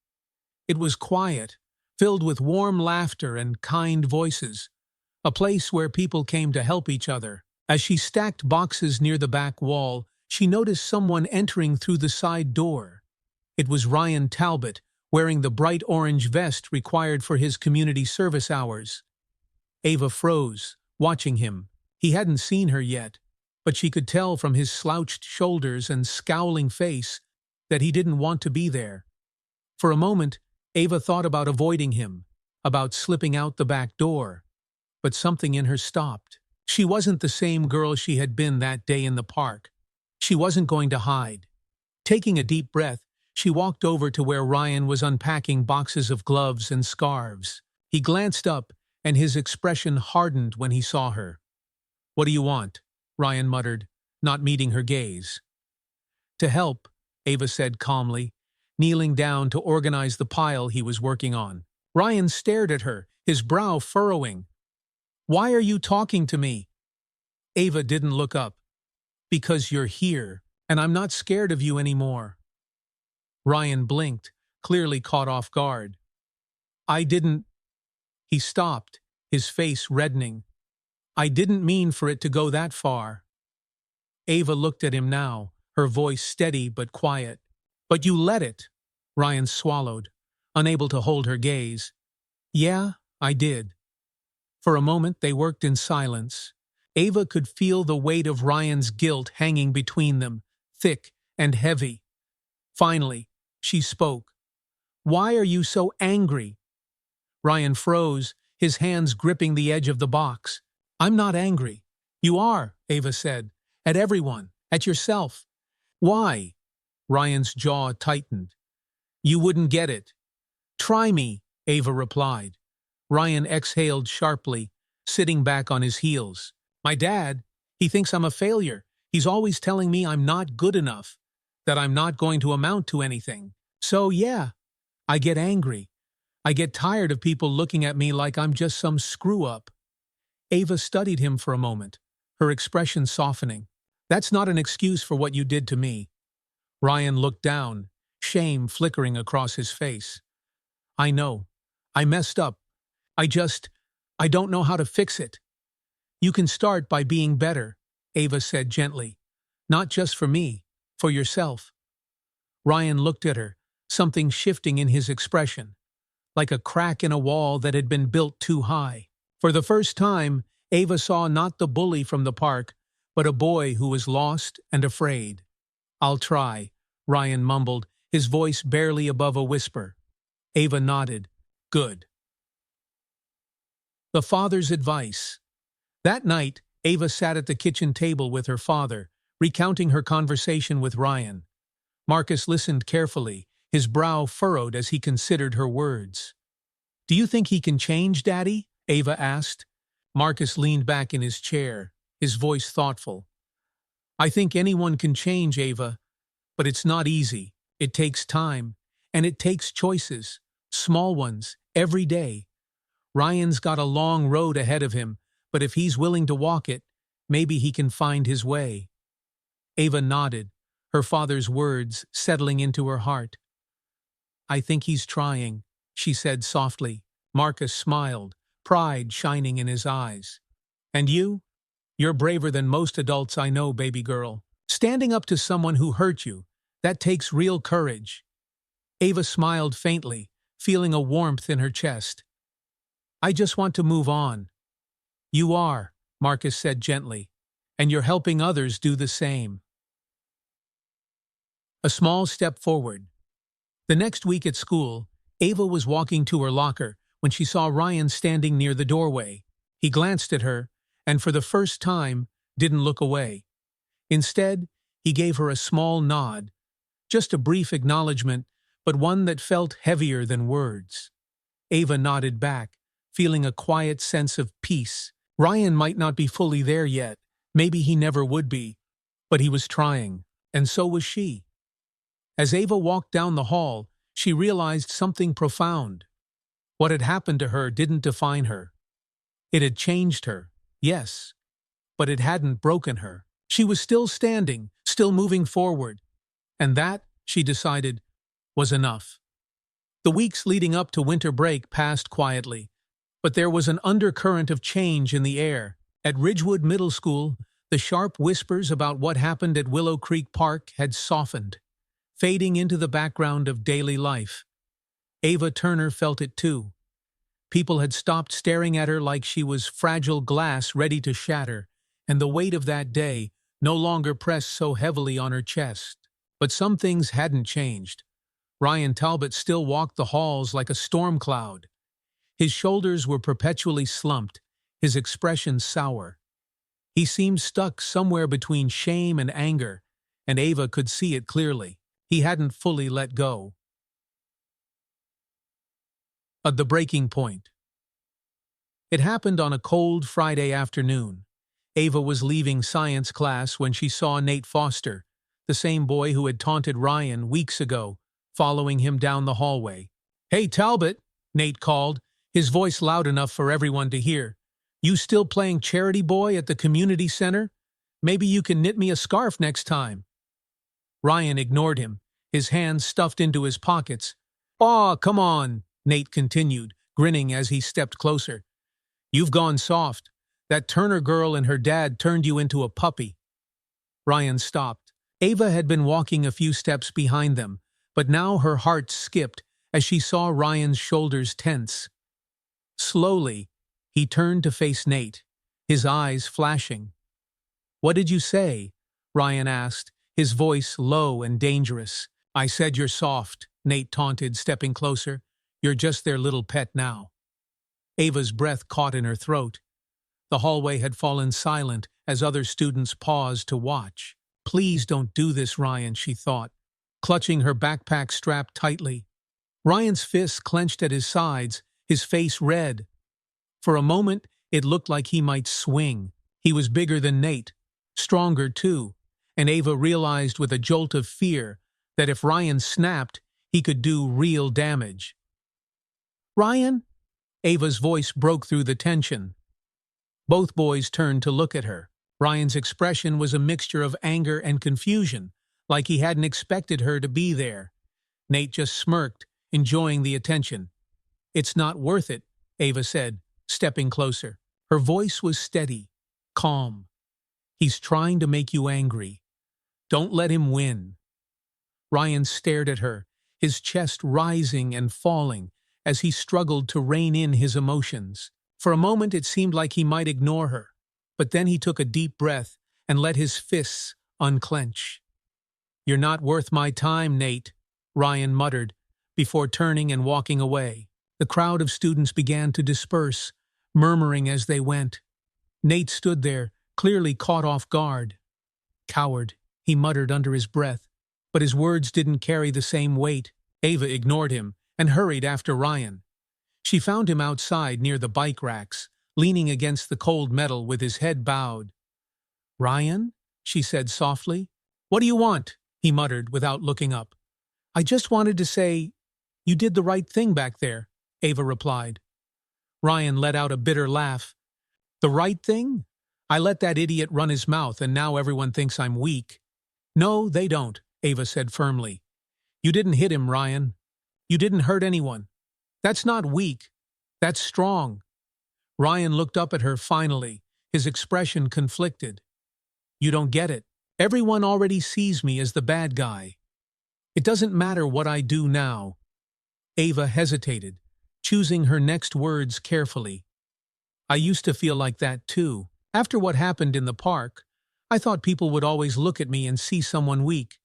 It was quiet, filled with warm laughter and kind voices, a place where people came to help each other. As she stacked boxes near the back wall, she noticed someone entering through the side door. It was Ryan Talbot, wearing the bright orange vest required for his community service hours. Ava froze, watching him. He hadn't seen her yet, but she could tell from his slouched shoulders and scowling face that he didn't want to be there. For a moment, Ava thought about avoiding him, about slipping out the back door. But something in her stopped. She wasn't the same girl she had been that day in the park. She wasn't going to hide. Taking a deep breath, she walked over to where Ryan was unpacking boxes of gloves and scarves. He glanced up, and his expression hardened when he saw her. "What do you want?" Ryan muttered, not meeting her gaze. "To help," Ava said calmly, kneeling down to organize the pile he was working on. Ryan stared at her, his brow furrowing. "Why are you talking to me?" Ava didn't look up. "Because you're here, and I'm not scared of you anymore." Ryan blinked, clearly caught off guard. "I didn't—" He stopped, his face reddening. "I didn't mean for it to go that far." Ava looked at him now, her voice steady but quiet. "But you let it." Ryan swallowed, unable to hold her gaze. "Yeah, I did." For a moment they worked in silence. Ava could feel the weight of Ryan's guilt hanging between them, thick and heavy. Finally, she spoke. "Why are you so angry?" Ryan froze, his hands gripping the edge of the box. "I'm not angry." "You are," Ava said. "At everyone. At yourself." "Why?" Ryan's jaw tightened. "You wouldn't get it." "Try me," Ava replied. Ryan exhaled sharply, sitting back on his heels. "My dad, he thinks I'm a failure. He's always telling me I'm not good enough, that I'm not going to amount to anything. So yeah, I get angry. I get tired of people looking at me like I'm just some screw-up." Ava studied him for a moment, her expression softening. "That's not an excuse for what you did to me." Ryan looked down, shame flickering across his face. "I know. I messed up. I don't know how to fix it." "You can start by being better," Ava said gently. "Not just for me, for yourself." Ryan looked at her, something shifting in his expression, like a crack in a wall that had been built too high. For the first time, Ava saw not the bully from the park, but a boy who was lost and afraid. "I'll try," Ryan mumbled, his voice barely above a whisper. Ava nodded. Good. The father's advice. That night, Ava sat at the kitchen table with her father, recounting her conversation with Ryan. Marcus listened carefully, his brow furrowed as he considered her words. Do you think he can change, Daddy? Ava asked. Marcus leaned back in his chair, his voice thoughtful. I think anyone can change, Ava, but it's not easy. It takes time, and it takes choices, small ones, every day. Ryan's got a long road ahead of him, but if he's willing to walk it, maybe he can find his way. Ava nodded, her father's words settling into her heart. I think he's trying, she said softly. Marcus smiled, pride shining in his eyes. And you? You're braver than most adults I know, baby girl. Standing up to someone who hurt you, that takes real courage. Ava smiled faintly, feeling a warmth in her chest. I just want to move on. You are, Marcus said gently, and you're helping others do the same. A small step forward. The next week at school, Ava was walking to her locker when she saw Ryan standing near the doorway. He glanced at her, and for the first time, didn't look away. Instead, he gave her a small nod, just a brief acknowledgement, but one that felt heavier than words. Ava nodded back, feeling a quiet sense of peace. Ryan might not be fully there yet, maybe he never would be, but he was trying, and so was she. As Ava walked down the hall, she realized something profound. What had happened to her didn't define her. It had changed her, yes, but it hadn't broken her. She was still standing, still moving forward, and that, she decided, was enough. The weeks leading up to winter break passed quietly, but there was an undercurrent of change in the air. At Ridgewood Middle School, the sharp whispers about what happened at Willow Creek Park had softened, fading into the background of daily life. Ava Turner felt it too. People had stopped staring at her like she was fragile glass ready to shatter, and the weight of that day no longer pressed so heavily on her chest. But some things hadn't changed. Ryan Talbot still walked the halls like a storm cloud. His shoulders were perpetually slumped, his expression sour. He seemed stuck somewhere between shame and anger, and Ava could see it clearly. He hadn't fully let go. At the breaking point. It happened on a cold Friday afternoon. Ava was leaving science class when she saw Nate Foster, the same boy who had taunted Ryan weeks ago, following him down the hallway. Hey, Talbot, Nate called, his voice loud enough for everyone to hear. You still playing charity boy at the community center? Maybe you can knit me a scarf next time. Ryan ignored him, his hands stuffed into his pockets. Aw, come on, Nate continued, grinning as he stepped closer. You've gone soft. That Turner girl and her dad turned you into a puppy. Ryan stopped. Ava had been walking a few steps behind them, but now her heart skipped as she saw Ryan's shoulders tense. Slowly, he turned to face Nate, his eyes flashing. What did you say? Ryan asked, his voice low and dangerous. I said you're soft, Nate taunted, stepping closer. You're just their little pet now. Ava's breath caught in her throat. The hallway had fallen silent as other students paused to watch. Please don't do this, Ryan, she thought, clutching her backpack strapped tightly. Ryan's fists clenched at his sides, his face red. For a moment, it looked like he might swing. He was bigger than Nate, stronger too, and Ava realized with a jolt of fear that if Ryan snapped, he could do real damage. Ryan? Ava's voice broke through the tension. Both boys turned to look at her. Ryan's expression was a mixture of anger and confusion, like he hadn't expected her to be there. Nate just smirked, enjoying the attention. It's not worth it, Ava said, stepping closer. Her voice was steady, calm. He's trying to make you angry. Don't let him win. Ryan stared at her, his chest rising and falling as he struggled to rein in his emotions. For a moment it seemed like he might ignore her, but then he took a deep breath and let his fists unclench. You're not worth my time, Nate, Ryan muttered, before turning and walking away. The crowd of students began to disperse, murmuring as they went. Nate stood there, clearly caught off guard. Coward, he muttered under his breath, but his words didn't carry the same weight. Ava ignored him and hurried after Ryan. She found him outside near the bike racks, leaning against the cold metal with his head bowed. "Ryan?" she said softly. "What do you want?" he muttered without looking up. "I just wanted to say, you did the right thing back there," Ava replied. Ryan let out a bitter laugh. "The right thing? I let that idiot run his mouth and now everyone thinks I'm weak." "No, they don't," Ava said firmly. "You didn't hit him, Ryan. You didn't hurt anyone. That's not weak. That's strong." Ryan looked up at her finally, his expression conflicted. "You don't get it. Everyone already sees me as the bad guy. It doesn't matter what I do now." Ava hesitated, choosing her next words carefully. "I used to feel like that too. After what happened in the park, I thought people would always look at me and see someone weak.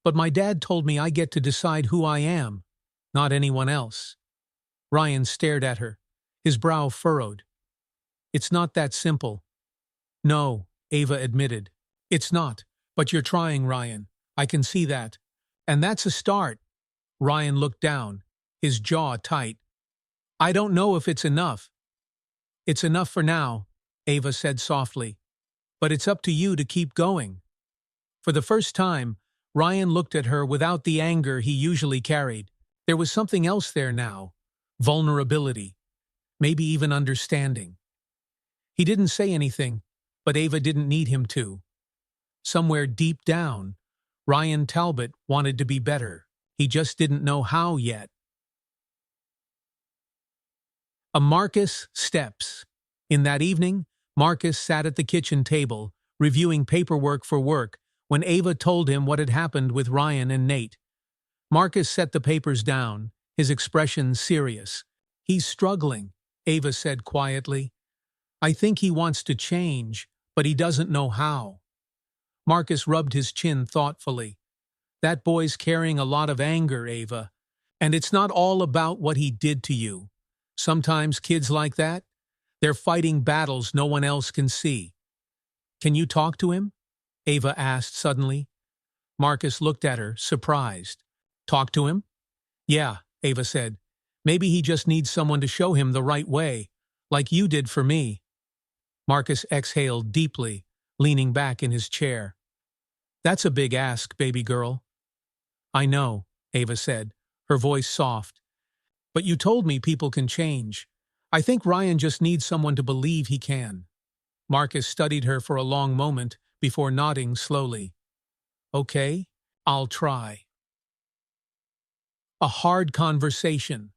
But my dad told me I get to decide who I am, not anyone else." Ryan stared at her, his brow furrowed. "It's not that simple." "No," Ava admitted. "It's not, but you're trying, Ryan. I can see that. And that's a start." Ryan looked down, his jaw tight. "I don't know if it's enough." "It's enough for now," Ava said softly. "But it's up to you to keep going." For the first time, Ryan looked at her without the anger he usually carried. There was something else there now. Vulnerability. Maybe even understanding. He didn't say anything, but Ava didn't need him to. Somewhere deep down, Ryan Talbot wanted to be better. He just didn't know how yet. A Marcus Steps. In that evening, Marcus sat at the kitchen table, reviewing paperwork for work, when Ava told him what had happened with Ryan and Nate. Marcus set the papers down, his expression serious. "He's struggling," Ava said quietly. "I think he wants to change, but he doesn't know how." Marcus rubbed his chin thoughtfully. "That boy's carrying a lot of anger, Ava. And it's not all about what he did to you. Sometimes kids like that, they're fighting battles no one else can see." "Can you talk to him?" Ava asked suddenly. Marcus looked at her, surprised. "Talk to him?" "Yeah," Ava said. "Maybe he just needs someone to show him the right way, like you did for me." Marcus exhaled deeply, leaning back in his chair. "That's a big ask, baby girl." "I know," Ava said, her voice soft. "But you told me people can change. I think Ryan just needs someone to believe he can." Marcus studied her for a long moment before nodding slowly. "Okay, I'll try." A hard conversation.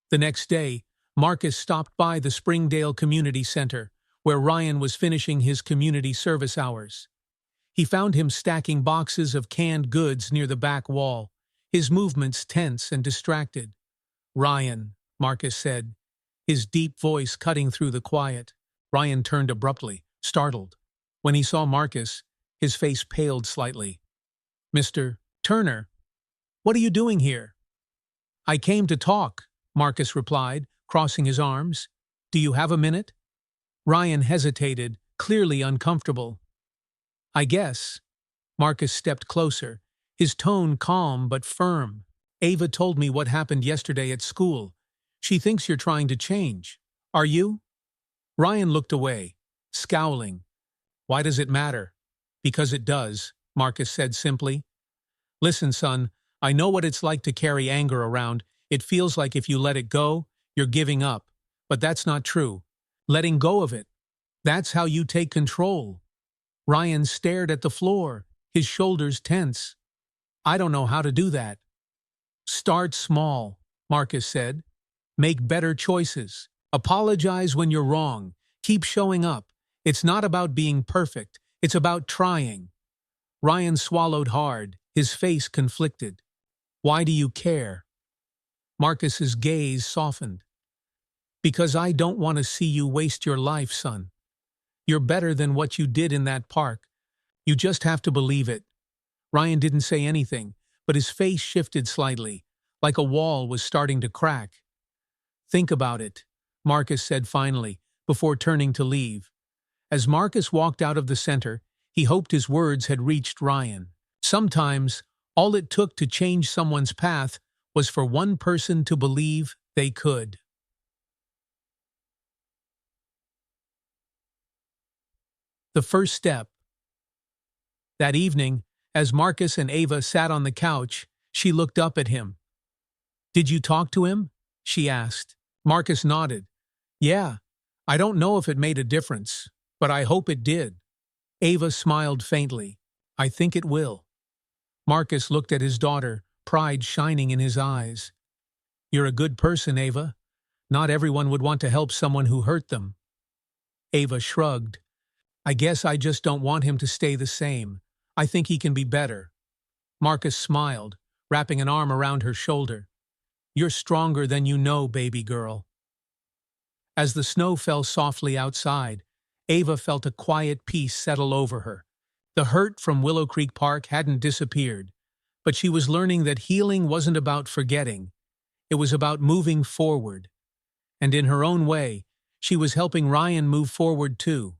The next day, Marcus stopped by the Springdale Community Center, where Ryan was finishing his community service hours. He found him stacking boxes of canned goods near the back wall, his movements tense and distracted. "Ryan," Marcus said, his deep voice cutting through the quiet. Ryan turned abruptly, startled. When he saw Marcus, his face paled slightly. "Mr. Turner, what are you doing here?" "I came to talk," Marcus replied, crossing his arms. "Do you have a minute?" Ryan hesitated, clearly uncomfortable. "I guess." Marcus stepped closer, his tone calm but firm. "Ava told me what happened yesterday at school. She thinks you're trying to change. Are you?" Ryan looked away, scowling. "Why does it matter?" "Because it does," Marcus said simply. "Listen, son, I know what it's like to carry anger around. It feels like if you let it go, you're giving up. But that's not true. Letting go of it, that's how you take control." Ryan stared at the floor, his shoulders tense. "I don't know how to do that." "Start small," Marcus said. "Make better choices. Apologize when you're wrong. Keep showing up. It's not about being perfect. It's about trying." Ryan swallowed hard, his face conflicted. "Why do you care?" Marcus's gaze softened. "Because I don't want to see you waste your life, son. You're better than what you did in that park. You just have to believe it." Ryan didn't say anything, but his face shifted slightly, like a wall was starting to crack. "Think about it," Marcus said finally, before turning to leave. As Marcus walked out of the center, he hoped his words had reached Ryan. Sometimes, all it took to change someone's path was for one person to believe they could. The first step. That evening, as Marcus and Ava sat on the couch, she looked up at him. "Did you talk to him?" she asked. Marcus nodded. "Yeah, I don't know if it made a difference, but I hope it did." Ava smiled faintly. "I think it will." Marcus looked at his daughter, pride shining in his eyes. "You're a good person, Ava. Not everyone would want to help someone who hurt them." Ava shrugged. "I guess I just don't want him to stay the same. I think he can be better." Marcus smiled, wrapping an arm around her shoulder. "You're stronger than you know, baby girl." As the snow fell softly outside, Ava felt a quiet peace settle over her. The hurt from Willow Creek Park hadn't disappeared, but she was learning that healing wasn't about forgetting. It was about moving forward. And in her own way, she was helping Ryan move forward too.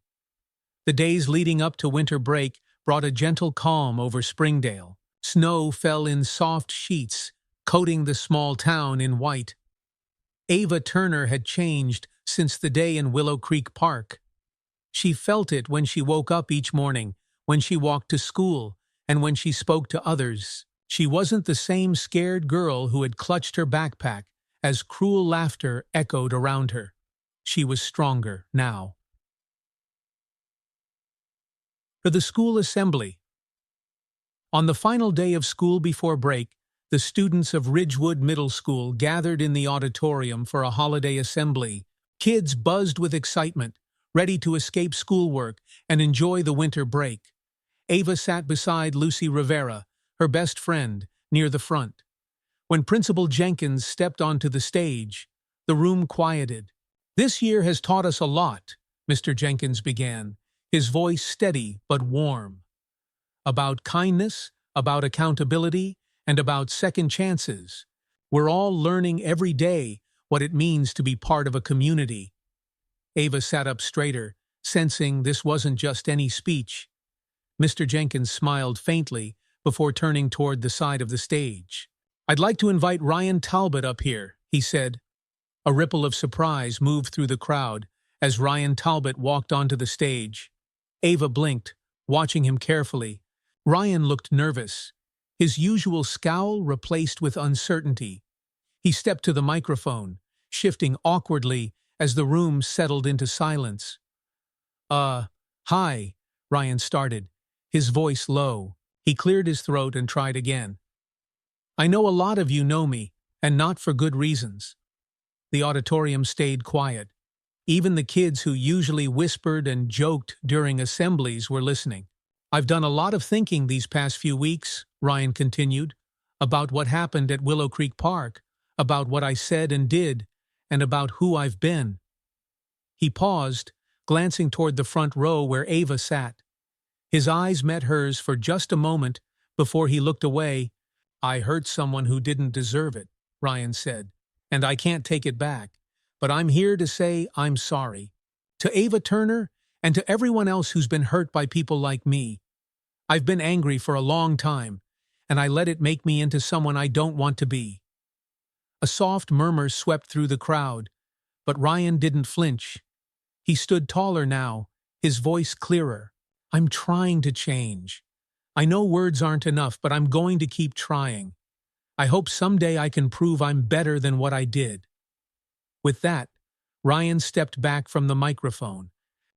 The days leading up to winter break brought a gentle calm over Springdale. Snow fell in soft sheets, coating the small town in white. Ava Turner had changed since the day in Willow Creek Park. She felt it when she woke up each morning, when she walked to school, and when she spoke to others. She wasn't the same scared girl who had clutched her backpack as cruel laughter echoed around her. She was stronger now. For the school assembly. On the final day of school before break, the students of Ridgewood Middle School gathered in the auditorium for a holiday assembly. Kids buzzed with excitement, ready to escape schoolwork and enjoy the winter break. Ava sat beside Lucy Rivera, her best friend, near the front. When Principal Jenkins stepped onto the stage, the room quieted. "This year has taught us a lot," Mr. Jenkins began, his voice steady but warm. "About kindness, about accountability, and about second chances. We're all learning every day what it means to be part of a community." Ava sat up straighter, sensing this wasn't just any speech. Mr. Jenkins smiled faintly before turning toward the side of the stage. "I'd like to invite Ryan Talbot up here," he said. A ripple of surprise moved through the crowd as Ryan Talbot walked onto the stage. Ava blinked, watching him carefully. Ryan looked nervous, his usual scowl replaced with uncertainty. He stepped to the microphone, shifting awkwardly as the room settled into silence. Hi," Ryan started, his voice low. He cleared his throat and tried again. "I know a lot of you know me, and not for good reasons." The auditorium stayed quiet. Even the kids who usually whispered and joked during assemblies were listening. "I've done a lot of thinking these past few weeks," Ryan continued, "about what happened at Willow Creek Park, about what I said and did, and about who I've been." He paused, glancing toward the front row where Ava sat. His eyes met hers for just a moment before he looked away. "I hurt someone who didn't deserve it," Ryan said, "and I can't take it back. But I'm here to say I'm sorry. To Ava Turner and to everyone else who's been hurt by people like me. I've been angry for a long time, and I let it make me into someone I don't want to be." A soft murmur swept through the crowd, but Ryan didn't flinch. He stood taller now, his voice clearer. "I'm trying to change. I know words aren't enough, but I'm going to keep trying. I hope someday I can prove I'm better than what I did." With that, Ryan stepped back from the microphone.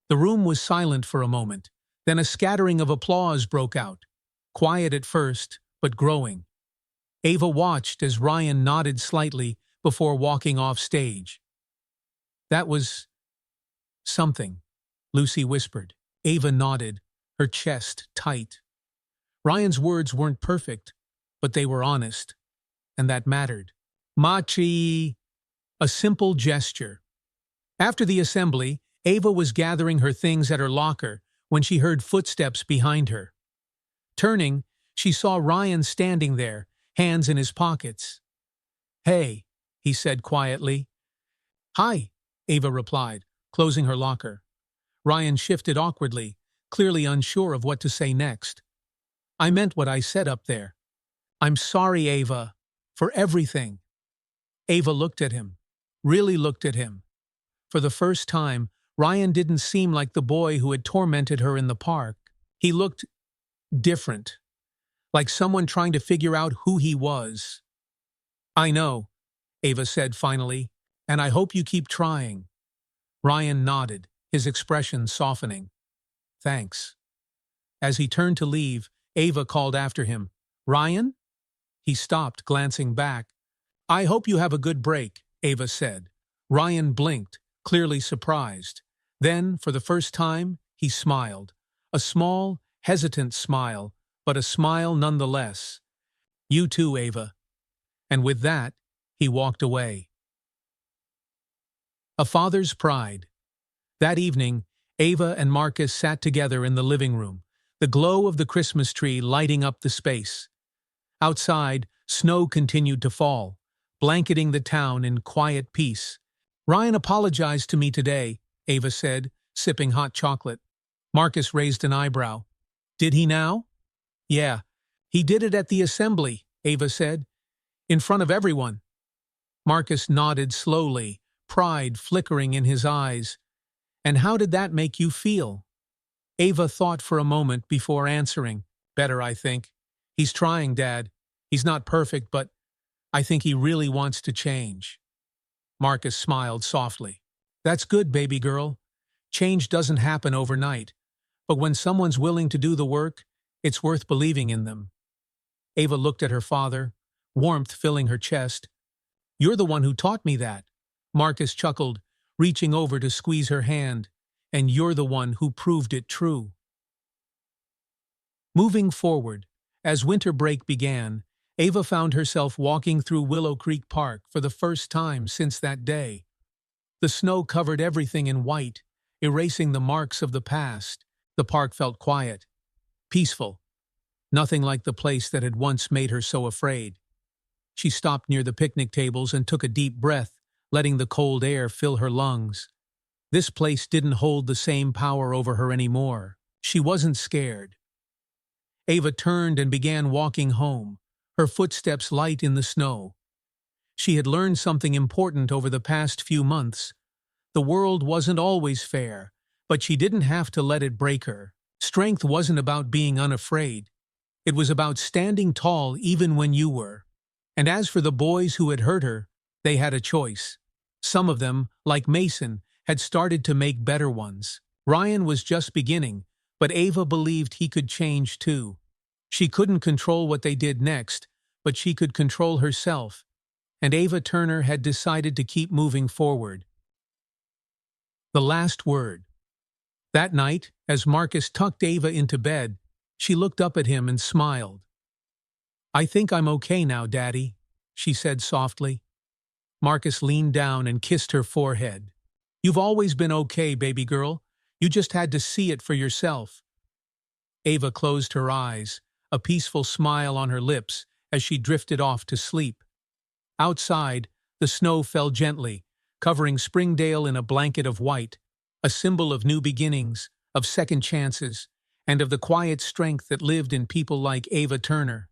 The room was silent for a moment. Then a scattering of applause broke out. Quiet at first, but growing. Ava watched as Ryan nodded slightly before walking off stage. "That was something," Lucy whispered. Ava nodded, her chest tight. Ryan's words weren't perfect, but they were honest, and that mattered. "Machi," a simple gesture. After the assembly, Ava was gathering her things at her locker when she heard footsteps behind her. Turning, She saw Ryan standing there, hands in his pockets. "Hey," he said quietly. "Hi," Ava replied, closing her locker. Ryan shifted awkwardly, clearly unsure of what to say next. "I meant what I said up there. I'm sorry, Ava, for everything." Ava looked at him, really looked at him. For the first time, Ryan didn't seem like the boy who had tormented her in the park. He looked different, like someone trying to figure out who he was. "I know," Ava said finally, "and I hope you keep trying." Ryan nodded, his expression softening. "Thanks." As he turned to leave, Ava called after him, "Ryan?" He stopped, glancing back. "I hope you have a good break," Ava said. Ryan blinked, clearly surprised. Then, for the first time, he smiled. A small, hesitant smile, but a smile nonetheless. "You too, Ava." And with that, he walked away. A father's pride. That evening, Ava and Marcus sat together in the living room, the glow of the Christmas tree lighting up the space. Outside, snow continued to fall, blanketing the town in quiet peace. "Ryan apologized to me today," Ava said, sipping hot chocolate. Marcus raised an eyebrow. "Did he now?" "Yeah, he did it at the assembly," Ava said, "in front of everyone." Marcus nodded slowly, pride flickering in his eyes. "And how did that make you feel?" Ava thought for a moment before answering. "Better, I think. He's trying, Dad. He's not perfect, but I think he really wants to change." Marcus smiled softly. "That's good, baby girl. Change doesn't happen overnight, but when someone's willing to do the work, it's worth believing in them." Ava looked at her father, warmth filling her chest. "You're the one who taught me that." Marcus chuckled, reaching over to squeeze her hand. "And you're the one who proved it true." Moving forward, as winter break began, Ava found herself walking through Willow Creek Park for the first time since that day. The snow covered everything in white, erasing the marks of the past. The park felt quiet, peaceful, nothing like the place that had once made her so afraid. She stopped near the picnic tables and took a deep breath, letting the cold air fill her lungs. This place didn't hold the same power over her anymore. She wasn't scared. Ava turned and began walking home, her footsteps light in the snow. She had learned something important over the past few months. The world wasn't always fair, but she didn't have to let it break her. Strength wasn't about being unafraid. It was about standing tall even when you were. And as for the boys who had hurt her, they had a choice. Some of them, like Mason, had started to make better ones. Ryan was just beginning, but Ava believed he could change too. She couldn't control what they did next, but she could control herself. And Ava Turner had decided to keep moving forward. The last word. That night, as Marcus tucked Ava into bed, she looked up at him and smiled. "I think I'm okay now, Daddy," she said softly. Marcus leaned down and kissed her forehead. "You've always been okay, baby girl. You just had to see it for yourself." Ava closed her eyes, a peaceful smile on her lips as she drifted off to sleep. Outside, the snow fell gently, covering Springdale in a blanket of white, a symbol of new beginnings, of second chances, and of the quiet strength that lived in people like Ava Turner.